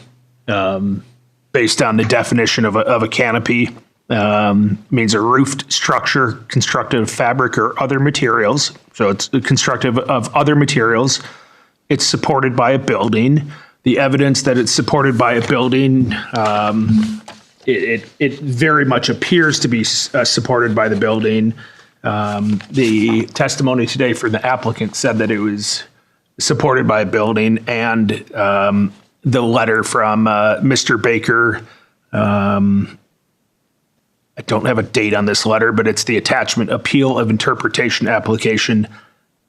based on the definition of a canopy. Means a roofed structure constructed of fabric or other materials. So it's constructed of other materials. It's supported by a building. The evidence that it's supported by a building, it very much appears to be supported by the building. The testimony today from the applicant said that it was supported by a building, and the letter from Mr. Baker, I don't have a date on this letter, but it's the attachment appeal of interpretation application,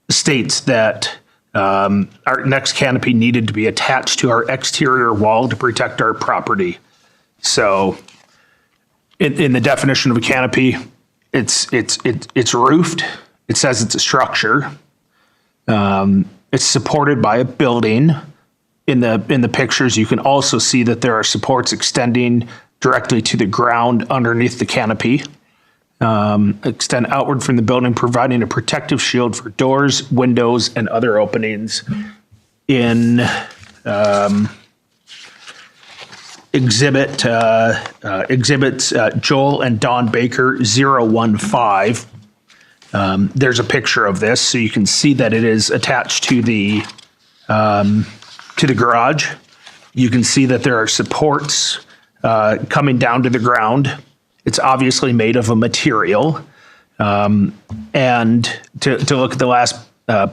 states that our next canopy needed to be attached to our exterior wall to protect our property. So in the definition of a canopy, it's roofed. It says it's a structure. It's supported by a building. In the pictures, you can also see that there are supports extending directly to the ground underneath the canopy, extend outward from the building, providing a protective shield for doors, windows, and other openings. In exhibits Joel and Dawn Baker 015, there's a picture of this, so you can see that it is attached to the garage. You can see that there are supports coming down to the ground. It's obviously made of a material. And to look at the last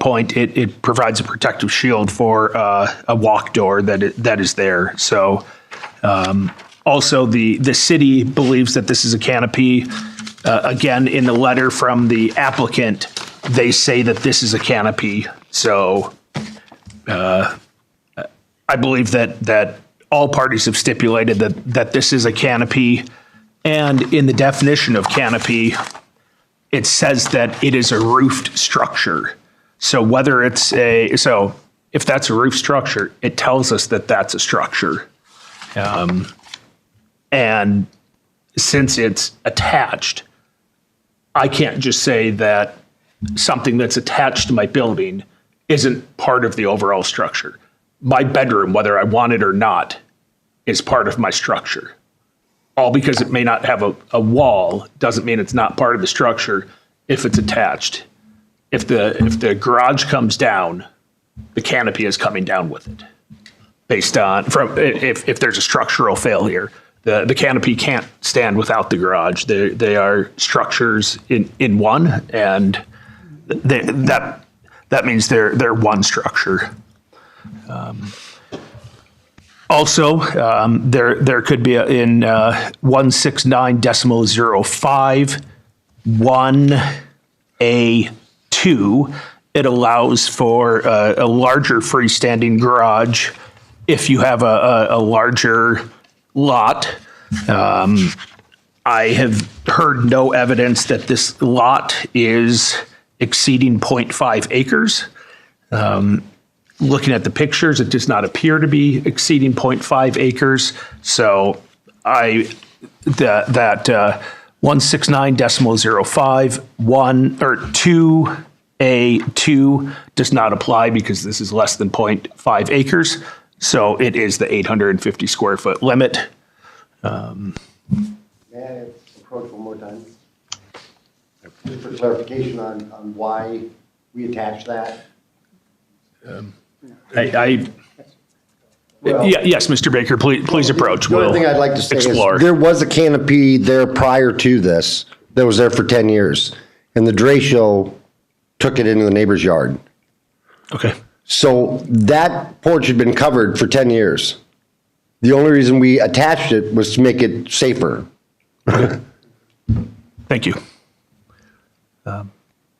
point, it provides a protective shield for a walk door that is there. So also the city believes that this is a canopy. Again, in the letter from the applicant, they say that this is a canopy. So I believe that all parties have stipulated that this is a canopy, and in the definition of canopy, it says that it is a roofed structure. So if that's a roof structure, it tells us that that's a structure. And since it's attached, I can't just say that something that's attached to my building isn't part of the overall structure. My bedroom, whether I want it or not, is part of my structure. All because it may not have a wall doesn't mean it's not part of the structure if it's attached. If the garage comes down, the canopy is coming down with it. Based on if there's a structural failure, the canopy can't stand without the garage. They are structures in one, and that means they're one structure. Also, there could be in 169.05 1A2, it allows for a larger freestanding garage if you have a larger lot. I have heard no evidence that this lot is exceeding 0.5 acres. Looking at the pictures, it does not appear to be exceeding 0.5 acres. So that 169.05 1 or 2A2 does not apply because this is less than 0.5 acres. So it is the 850 square foot limit. May I approach one more time? Just for clarification on why we attach that? Yes, Mr. Baker, please approach. The only thing I'd like to say explore. is there was a canopy there prior to this that was there for 10 years, and the Dre Show took it into the neighbor's yard. Okay. So that porch had been covered for 10 years. The only reason we attached it was to make it safer. Thank you.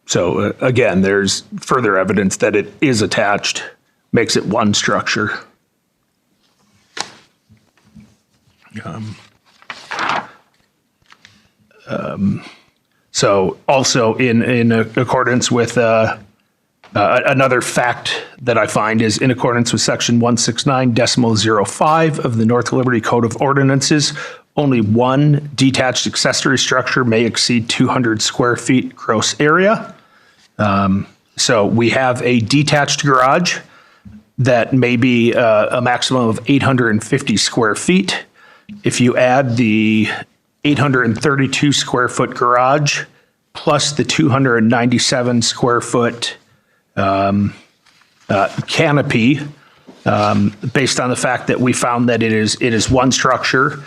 So again, there's further evidence that it is attached, makes it one structure. So also in accordance with another fact that I find is in accordance with section 169.05 of the North Liberty Code of Ordinances, only one detached accessory structure may exceed 200 square feet gross area. So we have a detached garage that may be a maximum of 850 square feet. If you add the 832 square foot garage plus the 297 square foot canopy, based on the fact that we found that it is one structure,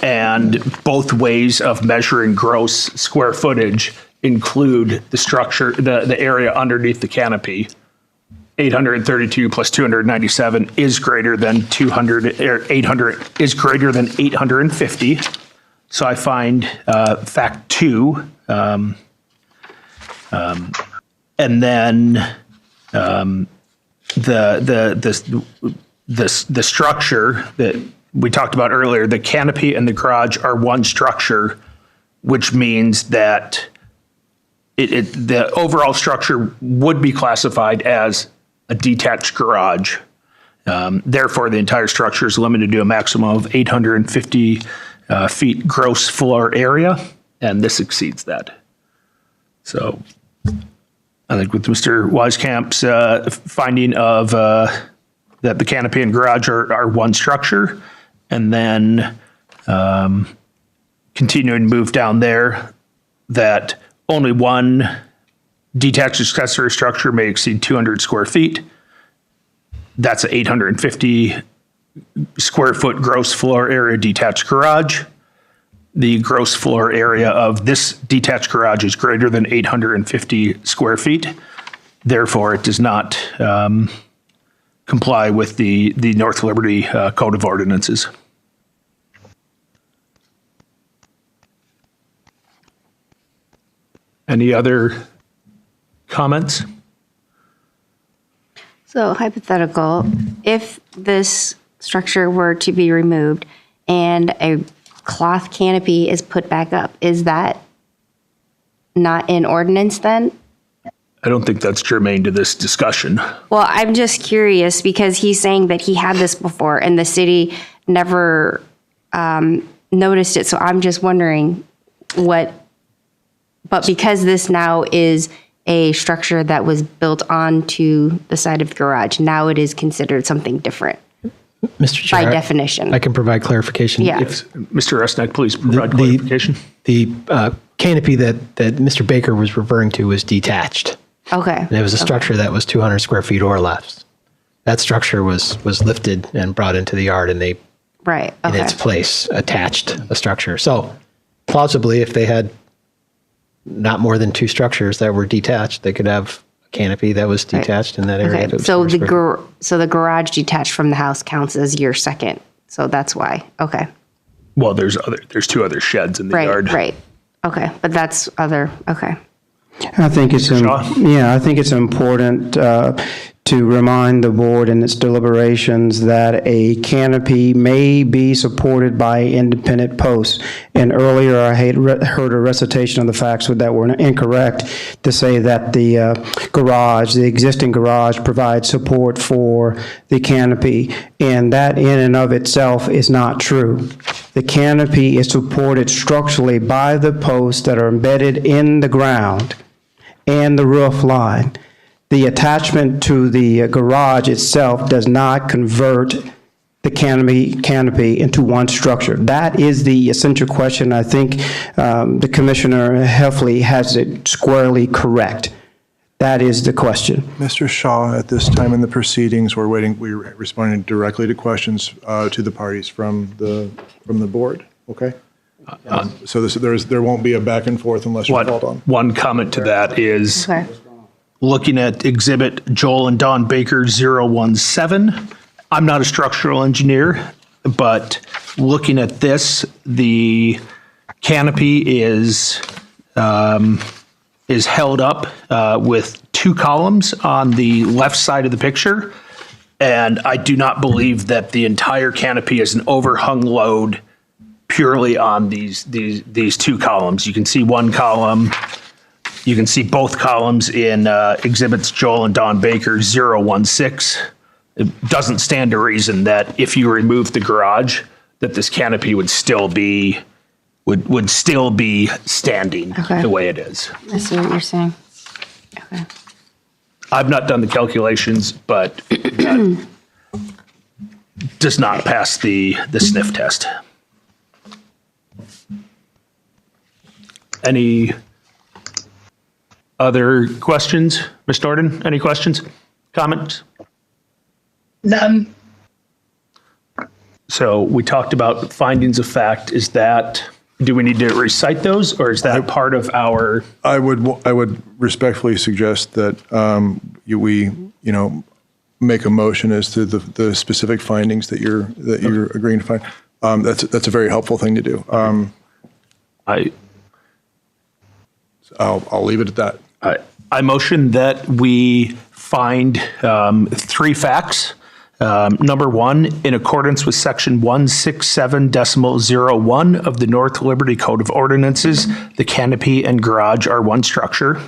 and both ways of measuring gross square footage include the structure, the area underneath the canopy. 832 plus 297 is greater than 200, or 800 is greater than 850. So I find fact 2, and then the structure that we talked about earlier, the canopy and the garage are one structure, which means that the overall structure would be classified as a detached garage. Therefore, the entire structure is limited to a maximum of 850 feet gross floor area, and this exceeds that. So I think with Mr. Weiskamp's finding of that the canopy and garage are one structure, and then continuing to move down there, that only one detached accessory structure may exceed 200 square feet. That's an 850 square foot gross floor area detached garage. The gross floor area of this detached garage is greater than 850 square feet. Therefore, it does not comply with the North Liberty Code of Ordinances. Any other comments? So hypothetical, if this structure were to be removed and a cloth canopy is put back up, is that not in ordinance then? I don't think that's germane to this discussion. Well, I'm just curious because he's saying that he had this before and the city never noticed it. So I'm just wondering but because this now is a structure that was built onto the side of the garage. Now it is considered something different Mr. Chair, by definition. I can provide clarification. Yeah. Mr. Resnick, please provide clarification. The canopy that Mr. Baker was referring to was detached. Okay. And it was a structure that was 200 square feet or less. That structure was lifted and brought into the yard, and they, Right. in Okay. its place, attached a structure. So plausibly, if they had not more than two structures that were detached, they could have a canopy that was detached in that area. if Okay. it was So 200 square feet. so the garage detached from the house counts as your second. So that's why. Okay. Well, there's two other sheds in the Right. yard. Right. Okay. But that's other. Okay. I think it's, Shaw? I think it's important to remind the board in its deliberations that a canopy may be supported by independent posts. And earlier, I had heard a recitation of the facts that were incorrect to say that the garage, the existing garage, provides support for the canopy. And that in and of itself is not true. The canopy is supported structurally by the posts that are embedded in the ground and the roof line. The attachment to the garage itself does not convert the canopy into one structure. That is the essential question. I think the Commissioner Heffley has it squarely correct. That is the question. Mr. Shaw, at this time in the proceedings, we're responding directly to questions to the parties from the board, okay? So there won't be a back and forth unless you're called on. One comment to that is, Okay. looking at Exhibit Joel and Don Baker 017, I'm not a structural engineer, but looking at this, the canopy is held up with two columns on the left side of the picture, and I do not believe that the entire canopy is an overhung load purely on these two columns. You can see one column. You can see both columns in Exhibits Joel and Don Baker 016. It doesn't stand to reason that if you remove the garage, that this canopy would still be standing Okay. the way it is. I see what you're saying. Okay. I've not done the calculations, but that does not pass the sniff test. Any other questions? Ms. Norden, any questions, comments? None. So we talked about findings of fact. Do we need to recite those, or is that part of our? I would respectfully suggest that we make a motion as to the specific findings that you're agreeing to find. That's a very helpful thing to do. I'll leave it at that. I motion that we find three facts. Number one, in accordance with section 167.01 of the North Liberty Code of Ordinances, the canopy and garage are one structure.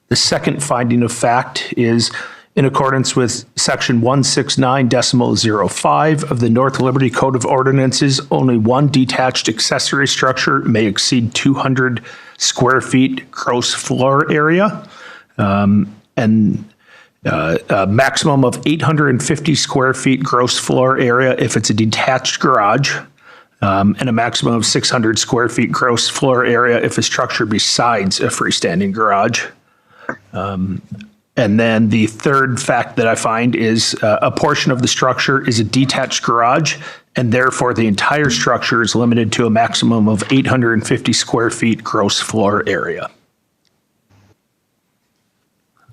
The second finding of fact is in accordance with section 169.05 of the North Liberty Code of Ordinances, only one detached accessory structure may exceed 200 square feet gross floor area, and a maximum of 850 square feet gross floor area if it's a detached garage, and a maximum of 600 square feet gross floor area if a structure besides a freestanding garage. And then the third fact that I find is a portion of the structure is a detached garage, and therefore the entire structure is limited to a maximum of 850 square feet gross floor area.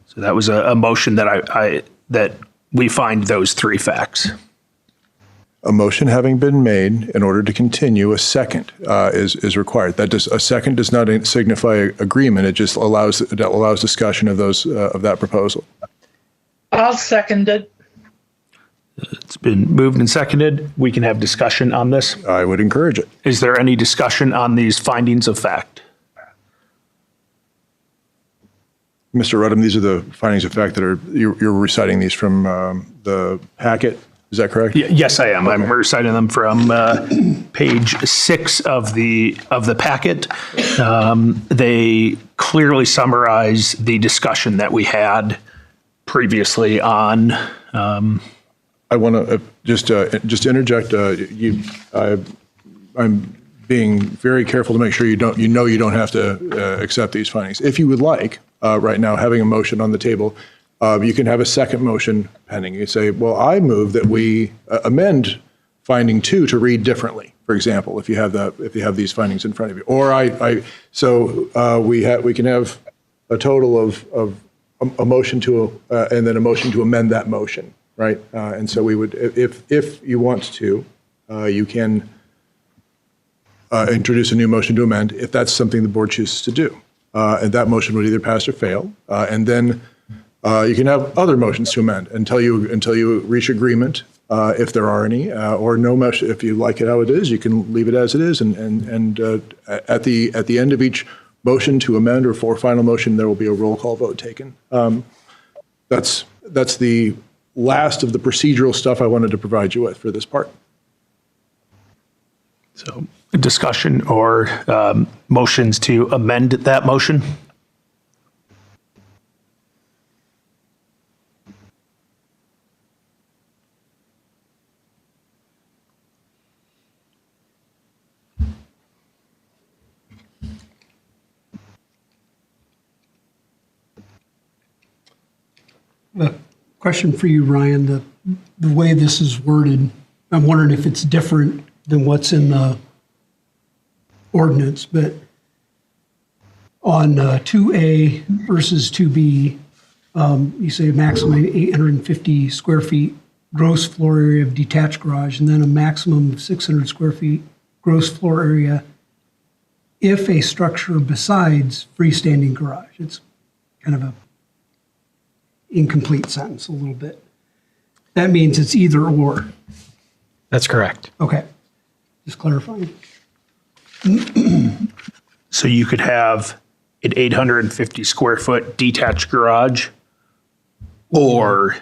So that was a motion that that we find those three facts. A motion having been made, in order to continue, a second is required. A second does not signify agreement. It just allows discussion of that proposal. I'll second it. It's been moved and seconded. We can have discussion on this. I would encourage it. Is there any discussion on these findings of fact? Mr. Rudham, these are the findings of fact that you're reciting these from the packet. Is that correct? Yes, I am. I'm reciting them from page 6 of the packet. They clearly summarize the discussion that we had previously on. I want to just interject. I'm being very careful to make sure you don't have to accept these findings. If you would like, right now, having a motion on the table, you can have a second motion pending. You say, well, I move that we amend finding 2 to read differently, for example, if you have these findings in front of you. Or we can have a total of a motion to, and then a motion to amend that motion, right? And so we would, if you want to, you can introduce a new motion to amend if that's something the board chooses to do. And that motion would either pass or fail. And then you can have other motions to amend until you reach agreement, if there are any, or no motion. If you like it how it is, you can leave it as it is. And at the end of each motion to amend or for final motion, there will be a roll call vote taken. That's the last of the procedural stuff I wanted to provide you with for this part. So a discussion or motions to amend that motion? A question for you, Ryan. The way this is worded, I'm wondering if it's different than what's in the ordinance, but on 2A versus 2B, you say maximum 850 square feet gross floor area of detached garage, and then a maximum of 600 square feet gross floor area if a structure besides freestanding garage. It's kind of a incomplete sentence a little bit. That means it's either or. That's correct. Okay, just clarifying. So you could have an 850 square foot detached garage, or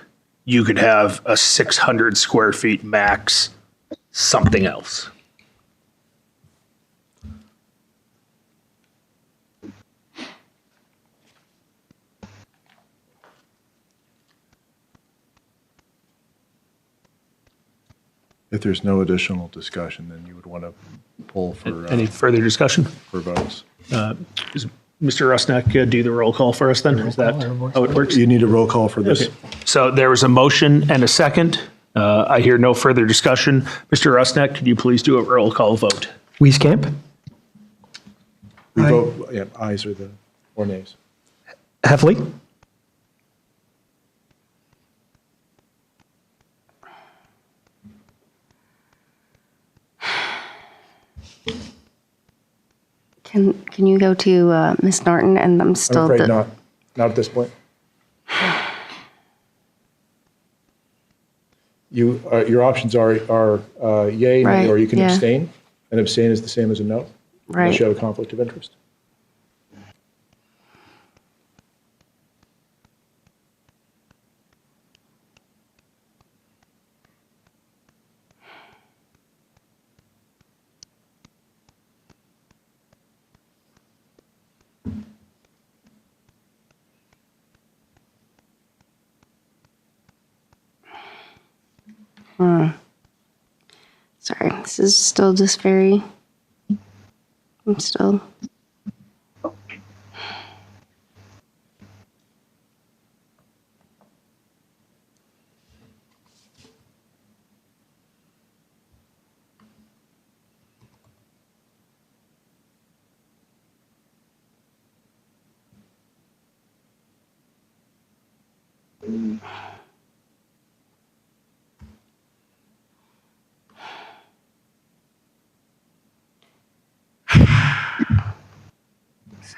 you could have a 600 square feet max something else. If there's no additional discussion, then you would want to pull for Any further discussion? for votes. Does Mr. Rusnak do the roll call for us then? Is that how it works? You need a roll call for this. Okay. So there was a motion and a second. I hear no further discussion. Mr. Rusnak, could you please do a roll call vote? Wieskamp, We Aye. vote, yeah, ayes or nays. Heffley, Can you go to Miss Norton, and I'm I'm still afraid not at this point. Your options are yay, nay, Right, or you can yeah. abstain. And abstain is the same as a no, Right. unless you have a conflict of interest. Sorry, this is still just very. I'm still.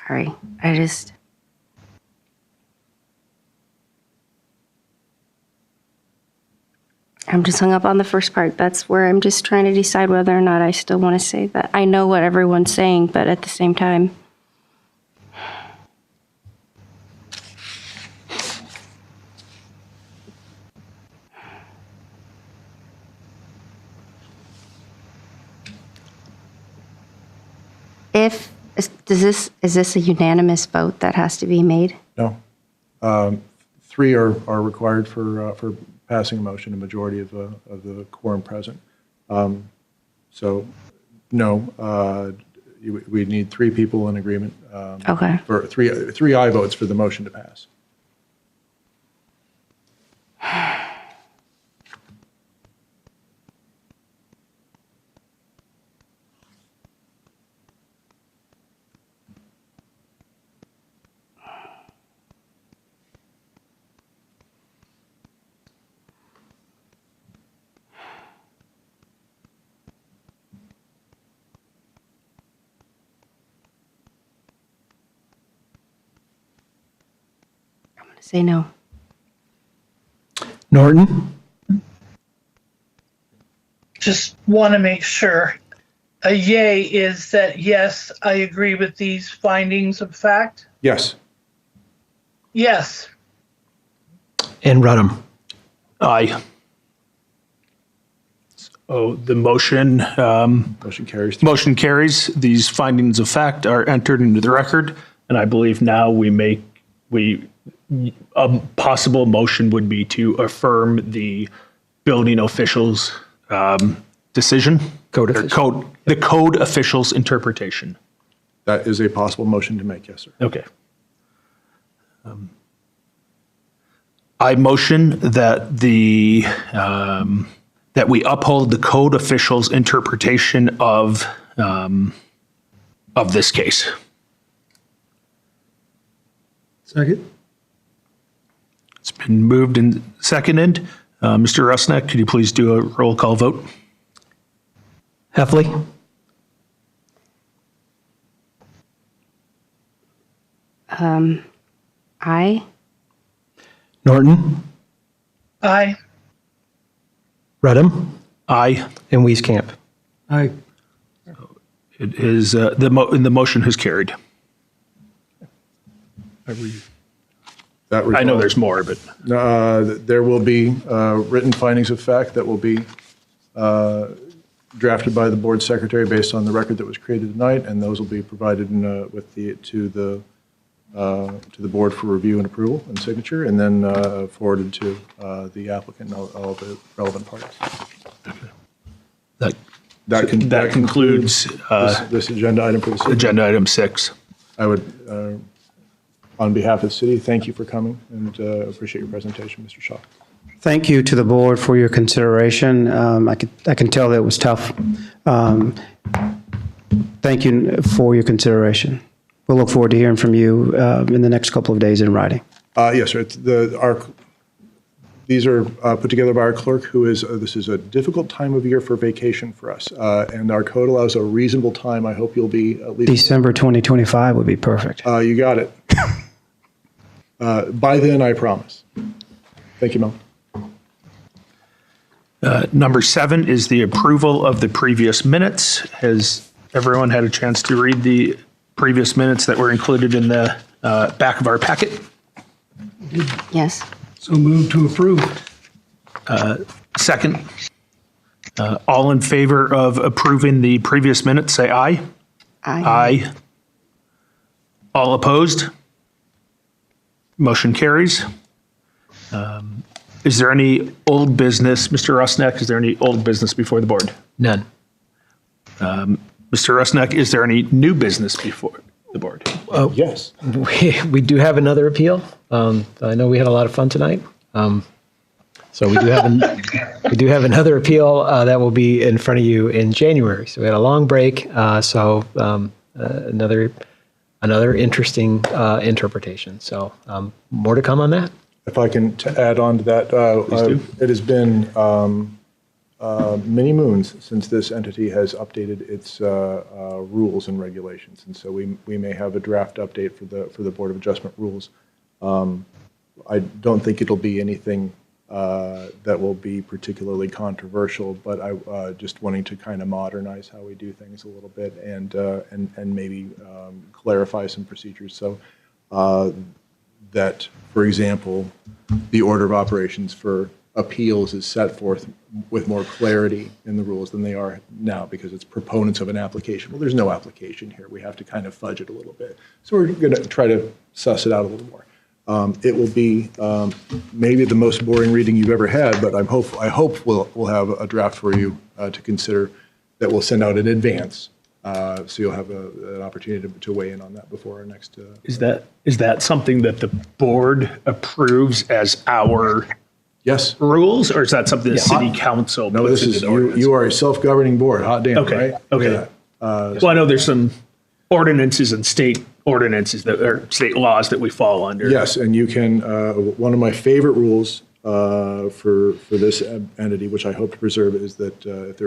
Sorry, I just. I'm just hung up on the first part. That's where I'm just trying to decide whether or not I still want to say that. I know what everyone's saying, but at the same time. If Is this a unanimous vote that has to be made? No. 3 are required for passing a motion, a majority of the quorum present. So, no, we need 3 people in agreement. Okay. For three aye votes for the motion to pass. Say no. Norton? Just want to make sure. A yay is that, yes, I agree with these findings of fact? Yes. Yes. And Rudham? Aye. So the motion Motion carries. motion carries. These findings of fact are entered into the record, and I believe now a possible motion would be to affirm the building officials' decision. The code officials' interpretation. That is a possible motion to make, yes, sir. Okay. I motion that that we uphold the code officials' interpretation of this case. Second? It's been moved and seconded. Mr. Rusnak, could you please do a roll call vote? Heffley? Aye. Norton? Aye. Rudham? Aye. And Wieskamp? Aye. It is, the motion has carried. I know there's more, but There will be written findings of fact that will be drafted by the board secretary based on the record that was created tonight, and those will be provided to the board for review and approval and signature, and then forwarded to the applicant and all the relevant parties. that concludes this agenda item for the city. agenda item 6. I would, on behalf of the city, thank you for coming and appreciate your presentation, Mr. Shaw. Thank you to the board for your consideration. I can tell that it was tough. Thank you for your consideration. We'll look forward to hearing from you in the next couple of days in writing. Yes, sir. These are put together by our clerk, who is, this is a difficult time of year for vacation for us, and our code allows a reasonable time. I hope you'll be at least. December 2025 would be perfect. You got it. By then, I promise. Thank you, Mel. Number 7 is the approval of the previous minutes. Has everyone had a chance to read the previous minutes that were included in the back of our packet? Yes. So move to approve. Second. All in favor of approving the previous minutes, say aye. Aye. All opposed? Motion carries. Is there any old business, Mr. Rusnak, is there any old business before the board? None. Mr. Rusnak, is there any new business before the board? Yes. We do have another appeal. I know we had a lot of fun tonight. So we do have another appeal that will be in front of you in January. So we had a long break. Another interesting interpretation. So more to come on that. If I can add on to that, it has been many moons since this entity has updated its rules and regulations, and so we may have a draft update for the Board of Adjustment rules. I don't think it'll be anything that will be particularly controversial, but I just wanting to kind of modernize how we do things a little bit and maybe clarify some procedures. So that, for example, the order of operations for appeals is set forth with more clarity in the rules than they are now, because it's proponents of an application. Well, there's no application here. We have to kind of fudge it a little bit. So we're going to try to suss it out a little more. It will be maybe the most boring reading you've ever had, but I hope we'll have a draft for you to consider that we'll send out in advance. So you'll have an opportunity to weigh in on that before our next. Is that something that the board approves as our Yes. rules, or is that something the city council No, puts this into is, the ordinance? you are a self-governing board. Hot damn, Okay, right? Look at okay. that. Well, I know there's some ordinances and state ordinances that are state laws that we fall under. Yes, and you can, one of my favorite rules for this entity, which I hope to preserve, is that if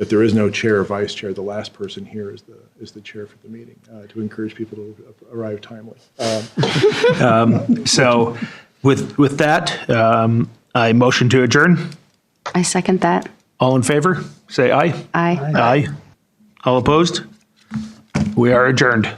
there is no chair or vice chair, the last person here is the chair for the meeting, to encourage people to arrive timely. So with that, I motion to adjourn. I second that. All in favor, say aye. Aye. Aye. All opposed? We are adjourned.